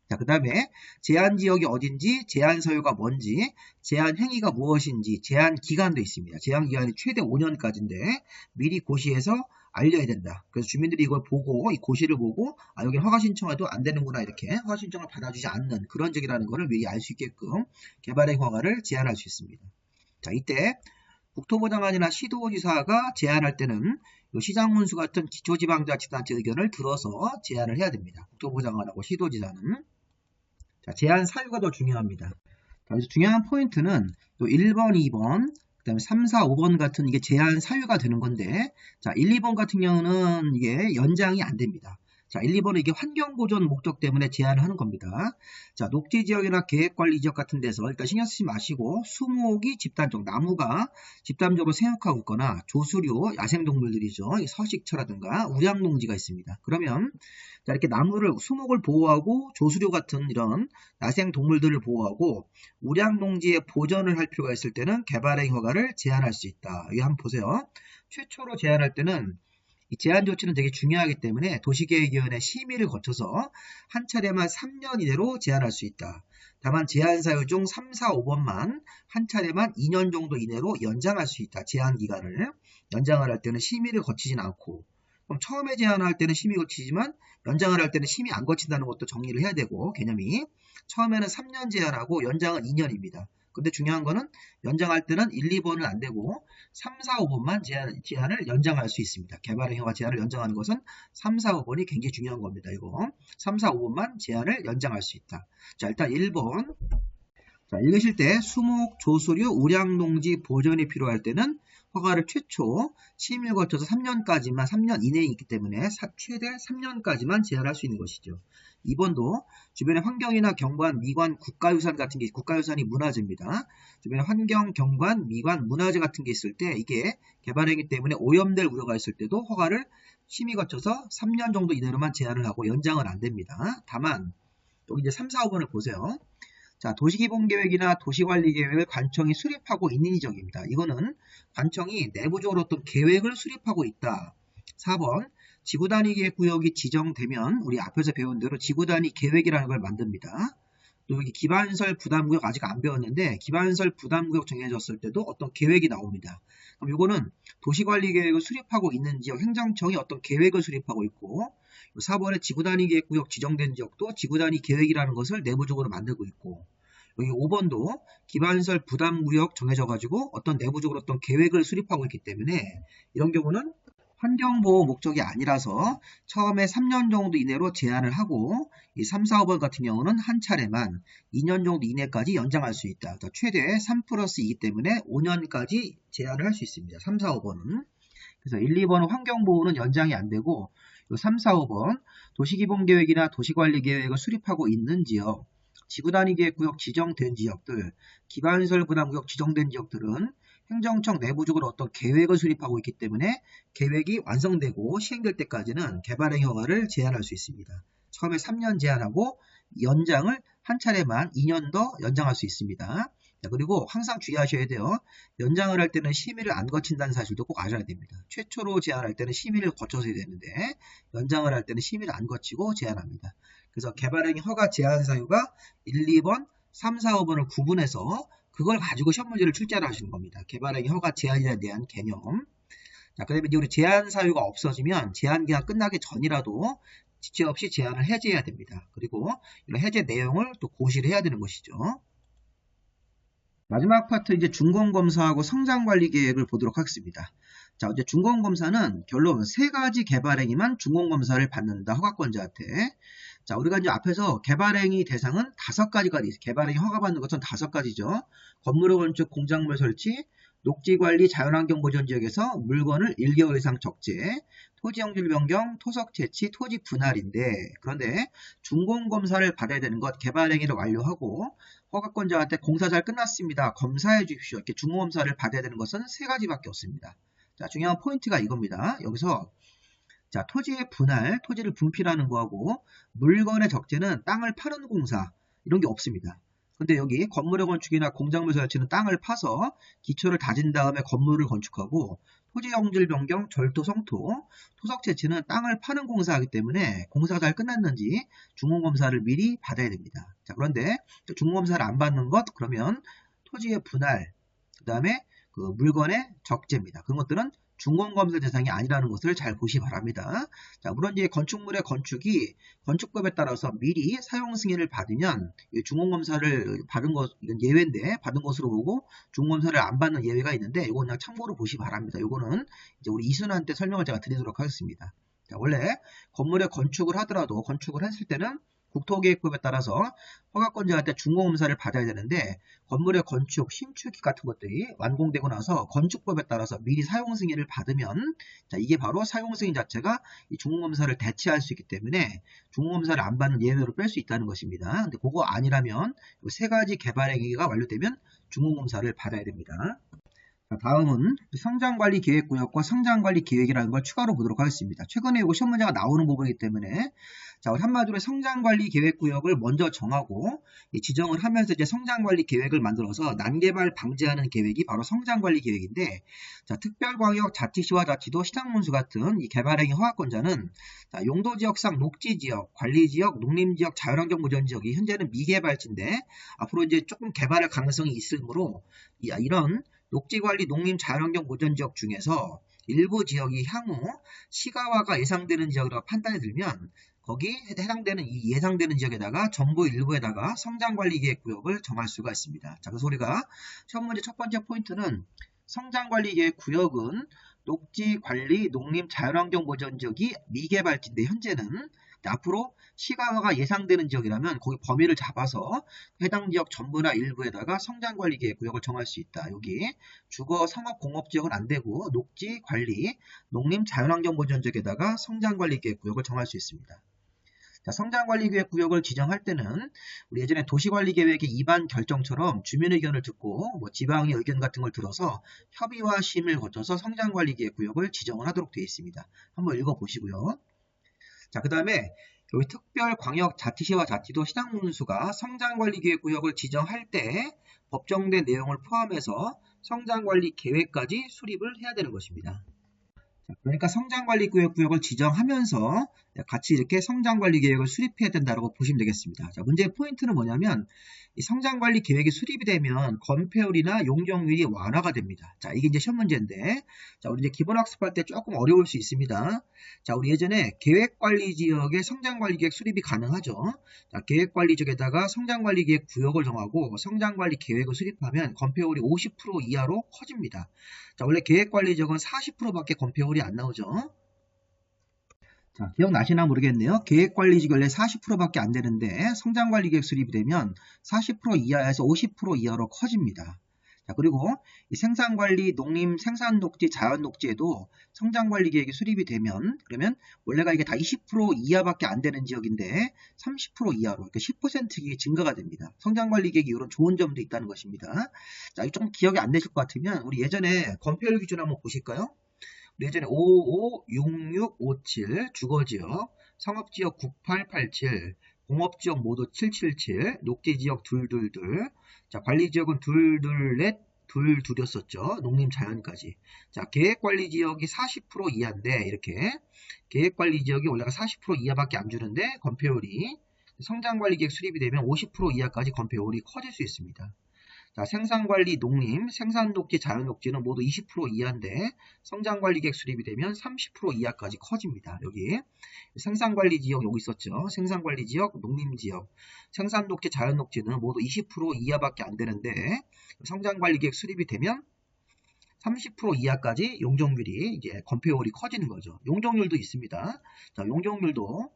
자, 그 다음에 제한 지역이 어딘지, 제한 사유가 뭔지, 제한 행위가 무엇인지, 제한 기간도 있습니다. 제한 기간이 최대 5년까지인데 미리 고시해서 알려야 된다. 그래서 주민들이 이걸 보고, 이 고시를 보고, 아, 여기 허가 신청해도 안 되는구나, 이렇게 허가 신청을 받아주지 않는 그런 지역이라는 것을 미리 알 수 있게끔 개발행위 허가를 제한할 수 있습니다. 자, 이때 국토부 장관이나 시도지사가 제한할 때는 시장군수 같은 기초지방자치단체 의견을 들어서 제한을 해야 됩니다. 국토부 장관하고 시도지사는. 자, 제한 사유가 더 중요합니다. 자, 그래서 중요한 포인트는 또 1번, 2번, 그 다음에 3, 4, 5번 같은 이게 제한 사유가 되는 건데, 자, 1, 2번 같은 경우는 이게 연장이 안 됩니다. 자, 1, 2번은 이게 환경보존 목적 때문에 제한을 하는 겁니다. 자, 녹지지역이나 계획관리지역 같은 데서 일단 신경 쓰지 마시고, 수목이 집단적, 나무가 집단적으로 생육하고 있거나 조수류, 야생동물들이죠. 서식처라든가 우량농지가 있습니다. 그러면 자, 이렇게 수목을 보호하고 조수류 같은 이런 야생동물들을 보호하고 우량농지의 보전을 할 필요가 있을 때는 개발행위 허가를 제한할 수 있다. 여기 한번 보세요. 최초로 제한할 때는 이 제한 조치는 되게 중요하기 때문에 도시계획위원회 심의를 거쳐서 한 차례만 3년 이내로 제한할 수 있다. 다만 제한 사유 중 3, 4, 5번만 한 차례만 2년 정도 이내로 연장할 수 있다. 제한 기간을 연장을 할 때는 심의를 거치진 않고, 그럼 처음에 제한할 때는 심의 거치지만 연장을 할 때는 심의 안 거친다는 것도 정리를 해야 되고, 개념이 처음에는 3년 제한하고 연장은 2년입니다. 근데 중요한 거는 연장할 때는 1, 2번은 안 되고 3, 4, 5번만 제한을 연장할 수 있습니다. 개발행 허가 제한을 연장하는 것은 3, 4, 5번이 굉장히 중요한 겁니다. 이거 3, 4, 5번만 제한을 연장할 수 있다. 자, 일단 1번. 자, 읽으실 때 수목, 조수류, 우량농지 보존이 필요할 때는 허가를 최초 심의를 거쳐서 3년까지만, 3년 이내에 있기 때문에 최대 3년까지만 제한할 수 있는 것이죠. 2번도 주변의 환경이나 경관, 미관, 국가유산 같은 게, 국가유산이 문화재입니다. 주변에 환경, 경관, 미관, 문화재 같은 게 있을 때 이게 개발행위 때문에 오염될 우려가 있을 때도 허가를 심의 거쳐서 3년 정도 이내로만 제한을 하고 연장은 안 됩니다. 다만 여기 이제 3, 4, 5번을 보세요. 자, 도시기본계획이나 도시관리계획을 관청이 수립하고 있는 지역입니다. 이거는 관청이 내부적으로 어떤 계획을 수립하고 있다. 4번, 지구단위 계획구역이 지정되면 우리 앞에서 배운 대로 지구단위 계획이라는 걸 만듭니다. 또 여기 기반시설 부담구역 아직 안 배웠는데 기반시설 부담구역 정해졌을 때도 어떤 계획이 나옵니다. 그럼 이거는 도시관리계획을 수립하고 있는 지역, 행정청이 어떤 계획을 수립하고 있고, 4번에 지구단위 계획구역 지정된 지역도 지구단위 계획이라는 것을 내부적으로 만들고 있고, 여기 5번도 기반시설 부담구역 정해져가지고 어떤 내부적으로 어떤 계획을 수립하고 있기 때문에 이런 경우는 환경보호 목적이 아니라서 처음에 3년 정도 이내로 제한을 하고, 이 3, 4, 5번 같은 경우는 한 차례만 2년 정도 이내까지 연장할 수 있다. 최대 3 플러스 2이기 때문에 5년까지 제한을 할 수 있습니다. 3, 4, 5번은. 그래서 1, 2번은 환경보호는 연장이 안 되고, 3, 4, 5번 도시기본계획이나 도시관리계획을 수립하고 있는 지역, 지구단위계획구역 지정된 지역들, 기반시설 부담구역 지정된 지역들은 행정청 내부적으로 어떤 계획을 수립하고 있기 때문에 계획이 완성되고 시행될 때까지는 개발행 허가를 제한할 수 있습니다. 처음에 3년 제한하고 연장을 한 차례만 2년 더 연장할 수 있습니다. 자, 그리고 항상 주의하셔야 돼요. 연장을 할 때는 심의를 안 거친다는 사실도 꼭 아셔야 됩니다. 최초로 제한할 때는 심의를 거쳐서 해야 되는데 연장을 할 때는 심의를 안 거치고 제한합니다. 그래서 개발행 허가 제한 사유가 1, 2번, 3, 4, 5번을 구분해서 그걸 가지고 시험 문제를 출제를 하시는 겁니다. 개발행위 허가 제한에 대한 개념. 자, 그 다음에 이제 우리 제한 사유가 없어지면 제한 기간 끝나기 전이라도 지체 없이 제한을 해제해야 됩니다. 그리고 이런 해제 내용을 또 고시를 해야 되는 것이죠. 마지막 파트 이제 준공검사하고 성장관리 계획을 보도록 하겠습니다. 자, 이제 준공검사는 결론 3가지 개발행위만 준공검사를 받는다. 허가권자한테. 자, 우리가 이제 앞에서 개발행위 대상은 5가지가 있어요. 개발행위 허가받는 것은 5가지죠. 건물의 건축, 공작물 설치, 녹지관리, 자연환경보전지역에서 물건을 1개월 이상 적재, 토지용질 변경, 토석 채취, 토지 분할인데, 그런데 준공검사를 받아야 되는 것, 개발행위를 완료하고 허가권자한테 공사 잘 끝났습니다. 검사해 주십시오. 이렇게 준공검사를 받아야 되는 것은 3가지밖에 없습니다. 자, 중요한 포인트가 이겁니다. 여기서 자, 토지의 분할, 토지를 분필하는 거하고 물건의 적재는 땅을 파는 공사, 이런 게 없습니다. 근데 여기 건물의 건축이나 공작물 설치는 땅을 파서 기초를 다진 다음에 건물을 건축하고, 토지 용질 변경, 절토, 성토, 토석 채취는 땅을 파는 공사하기 때문에 공사가 잘 끝났는지 준공검사를 미리 받아야 됩니다. 자, 그런데 준공검사를 안 받는 것, 그러면 토지의 분할, 그 다음에 그 물건의 적재입니다. 그런 것들은 준공검사 대상이 아니라는 것을 잘 보시기 바랍니다. 자, 물론 이제 건축물의 건축이 건축법에 따라서 미리 사용 승인을 받으면 준공검사를 받은 것, 이건 예외인데 받은 것으로 보고 준공검사를 안 받는 예외가 있는데 이거 그냥 참고로 보시기 바랍니다. 이거는 이제 우리 이순환 때 설명을 제가 드리도록 하겠습니다. 자, 원래 건물의 건축을 하더라도 건축을 했을 때는 국토계획법에 따라서 허가권자한테 준공검사를 받아야 되는데 건물의 건축, 신축 같은 것들이 완공되고 나서 건축법에 따라서 미리 사용 승인을 받으면, 자, 이게 바로 사용 승인 자체가 이 준공검사를 대체할 수 있기 때문에 준공검사를 안 받는 예외로 뺄 수 있다는 것입니다. 근데 그거 아니라면 이 3가지 개발행위가 완료되면 준공검사를 받아야 됩니다. 자, 다음은 성장관리계획구역과 성장관리계획이라는 걸 추가로 보도록 하겠습니다. 최근에 이거 시험 문제가 나오는 부분이기 때문에 자, 우리 한마디로 성장관리계획구역을 먼저 정하고 지정을 하면서 이제 성장관리계획을 만들어서 난개발 방지하는 계획이 바로 성장관리계획인데, 자, 특별광역 자치시와 자치도 시장문수 같은 이 개발행위 허가권자는 자, 용도지역상 녹지지역, 관리지역, 농림지역, 자연환경보전지역이 현재는 미개발지인데 앞으로 이제 조금 개발할 가능성이 있으므로 이런 녹지관리 농림 자연환경 보전지역 중에서 일부 지역이 향후 시가화가 예상되는 지역이라고 판단이 들면 거기 해당되는 이 예상되는 지역에다가 전부 일부에다가 성장관리계획구역을 정할 수가 있습니다. 자, 그래서 우리가 시험 문제 첫 번째 포인트는 성장관리계획구역은 녹지관리 농림 자연환경 보전지역이 미개발지인데 현재는 앞으로 시가화가 예상되는 지역이라면 거기 범위를 잡아서 해당 지역 전부나 일부에다가 성장관리계획구역을 정할 수 있다. 여기 주거, 상업, 공업지역은 안 되고 녹지, 관리, 농림, 자연환경보전지역에다가 성장관리계획구역을 정할 수 있습니다. 자, 성장관리계획구역을 지정할 때는 우리 예전에 도시관리계획의 입안 결정처럼 주민 의견을 듣고 지방의 의견 같은 걸 들어서 협의와 심의를 거쳐서 성장관리계획구역을 지정을 하도록 되어 있습니다. 한번 읽어보시고요. 자, 그 다음에 여기 특별광역자치시와 자치도 시장문수가 성장관리계획구역을 지정할 때 법정된 내용을 포함해서 성장관리계획까지 수립을 해야 되는 것입니다. 자, 그러니까 성장관리구역을 지정하면서 같이 이렇게 성장관리계획을 수립해야 된다고 보시면 되겠습니다. 자, 문제의 포인트는 뭐냐면 이 성장관리계획이 수립이 되면 건폐율이나 용적률이 완화가 됩니다. 자, 이게 이제 시험 문제인데, 자, 우리 이제 기본학습할 때 조금 어려울 수 있습니다. 자, 우리 예전에 계획관리지역에 성장관리계획 수립이 가능하죠. 자, 계획관리지역에다가 성장관리계획 구역을 정하고 성장관리계획을 수립하면 건폐율이 50% 이하로 커집니다. 자, 원래 계획관리지역은 40%밖에 건폐율이 안 나오죠. 자, 기억나시나 모르겠네요. 계획관리지역 원래 40%밖에 안 되는데 성장관리계획 수립이 되면 40% 이하에서 50% 이하로 커집니다. 자, 그리고 이 생산관리, 농림, 생산녹지, 자연녹지에도 성장관리계획이 수립이 되면 그러면 원래가 이게 다 20% 이하밖에 안 되는 지역인데 30% 이하로 그러니까 10% 증가가 됩니다. 성장관리계획이 이런 좋은 점도 있다는 것입니다. 자, 이거 좀 기억이 안 되실 것 같으면 우리 예전에 건폐율 기준 한번 보실까요? 예전에 55, 66, 57 주거지역, 상업지역 9887, 공업지역 모두 777, 녹지지역 222, 자, 관리지역은 224, 22였었죠. 농림자연까지. 자, 계획관리지역이 40% 이하인데 이렇게 계획관리지역이 원래가 40% 이하밖에 안 주는데 건폐율이 성장관리계획 수립이 되면 50% 이하까지 건폐율이 커질 수 있습니다. 자, 생산관리, 농림, 생산녹지, 자연녹지는 모두 20% 이하인데 성장관리계획 수립이 되면 30% 이하까지 커집니다. 여기 생산관리지역 여기 있었죠. 생산관리지역, 농림지역, 생산녹지, 자연녹지는 모두 20% 이하밖에 안 되는데 성장관리계획 수립이 되면 30% 이하까지 용적률이 이제 건폐율이 커지는 거죠. 용적률도 있습니다. 자, 용적률도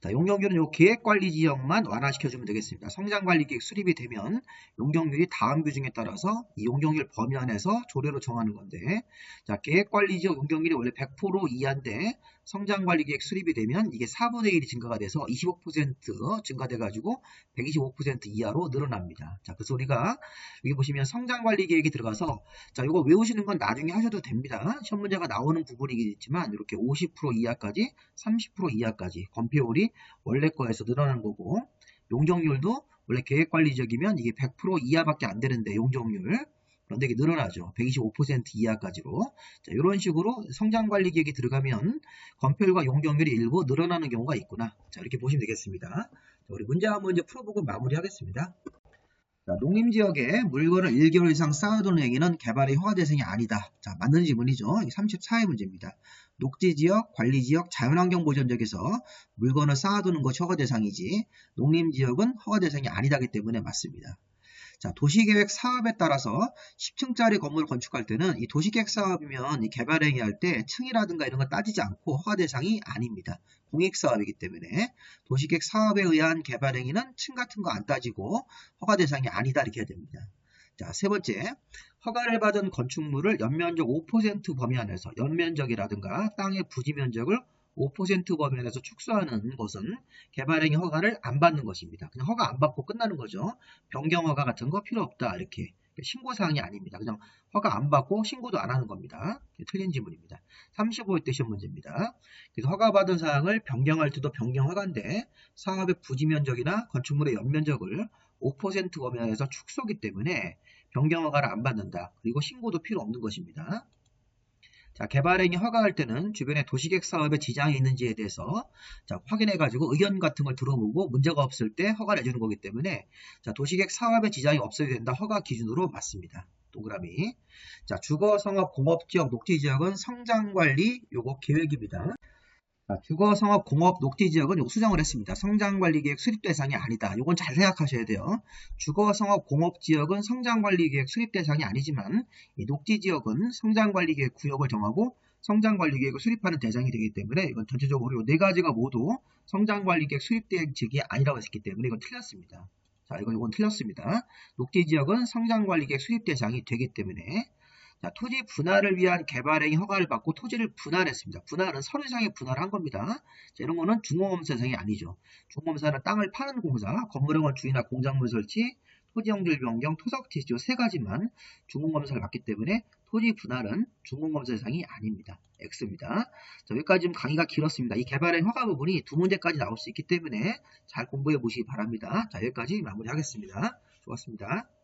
자, 용적률은 요 계획관리 지역만 완화시켜주면 되겠습니다. 성장관리계획 수립이 되면 용적률이 다음 규정에 따라서 이 용적률 범위 안에서 조례로 정하는 건데, 자, 계획관리 지역 용적률이 원래 100% 이하인데 성장관리계획 수립이 되면 이게 4분의 1이 증가가 돼서 25% 증가돼가지고 125% 이하로 늘어납니다. 자, 그래서 우리가 여기 보시면 성장관리계획이 들어가서 자, 이거 외우시는 건 나중에 하셔도 됩니다. 시험 문제가 나오는 부분이겠지만 이렇게 50% 이하까지 30% 이하까지 건폐율이 원래 거에서 늘어나는 거고, 용적률도 원래 계획관리적이면 이게 100% 이하밖에 안 되는데 용적률 그런데 이게 늘어나죠. 125% 이하까지로. 자, 이런 식으로 성장관리계획이 들어가면 건폐율과 용적률이 일부 늘어나는 경우가 있구나. 자, 이렇게 보시면 되겠습니다. 자, 우리 문제 한번 이제 풀어보고 마무리하겠습니다. 자, 농림지역에 물건을 1개월 이상 쌓아두는 행위는 개발의 허가 대상이 아니다. 자, 맞는 지문이죠. 34의 문제입니다. 녹지지역, 관리지역, 자연환경보전지역에서 물건을 쌓아두는 것이 허가 대상이지 농림지역은 허가 대상이 아니다기 때문에 맞습니다. 자, 도시계획 사업에 따라서 10층짜리 건물을 건축할 때는 이 도시계획 사업이면 이 개발행위 할 때 층이라든가 이런 거 따지지 않고 허가 대상이 아닙니다. 공익사업이기 때문에 도시계획 사업에 의한 개발행위는 층 같은 거 안 따지고 허가 대상이 아니다 이렇게 해야 됩니다. 자, 세 번째, 허가를 받은 건축물을 연면적 5% 범위 안에서 연면적이라든가 땅의 부지 면적을 5% 범위 안에서 축소하는 것은 개발행위 허가를 안 받는 것입니다. 그냥 허가 안 받고 끝나는 거죠. 변경 허가 같은 거 필요 없다 이렇게 신고사항이 아닙니다. 그냥 허가 안 받고 신고도 안 하는 겁니다. 틀린 지문입니다. 35회 때 시험 문제입니다. 그래서 허가받은 사항을 변경할 때도 변경 허가인데 사업의 부지 면적이나 건축물의 연면적을 5% 범위에서 축소기 때문에 변경 허가를 안 받는다. 그리고 신고도 필요 없는 것입니다. 자, 개발행위 허가할 때는 주변에 도시계획 사업에 지장이 있는지에 대해서 자, 확인해가지고 의견 같은 걸 들어보고 문제가 없을 때 허가를 해주는 거기 때문에 자, 도시계획 사업에 지장이 없어야 된다. 허가 기준으로 맞습니다. 동그라미. 자, 주거, 성업, 공업지역, 녹지지역은 성장관리 요거 계획입니다. 주거, 성업, 공업, 녹지지역은 요 수정을 했습니다. 성장관리계획 수립 대상이 아니다. 요건 잘 생각하셔야 돼요. 주거, 성업, 공업지역은 성장관리계획 수립 대상이 아니지만 이 녹지지역은 성장관리계획 구역을 정하고 성장관리계획을 수립하는 대상이 되기 때문에 이건 전체적으로 이 네 가지가 모두 성장관리계획 수립 대상이 아니라고 했기 때문에 이건 틀렸습니다. 자, 이건 틀렸습니다. 녹지지역은 성장관리계획 수립 대상이 되기 때문에 자, 토지 분할을 위한 개발행위 허가를 받고 토지를 분할했습니다. 분할은 서류상의 분할을 한 겁니다. 자, 이런 거는 중공업사 대상이 아니죠. 중공업사는 땅을 파는 공사, 건물의 건축이나 공작물 설치, 토지 형질 변경, 토석 지시 세 가지만 중공업사를 받기 때문에 토지 분할은 중공업사 대상이 아닙니다. X입니다. 자, 여기까지 좀 강의가 길었습니다. 이 개발행위 허가 부분이 두 문제까지 나올 수 있기 때문에 잘 공부해 보시기 바랍니다. 자, 여기까지 마무리하겠습니다. 수고하셨습니다.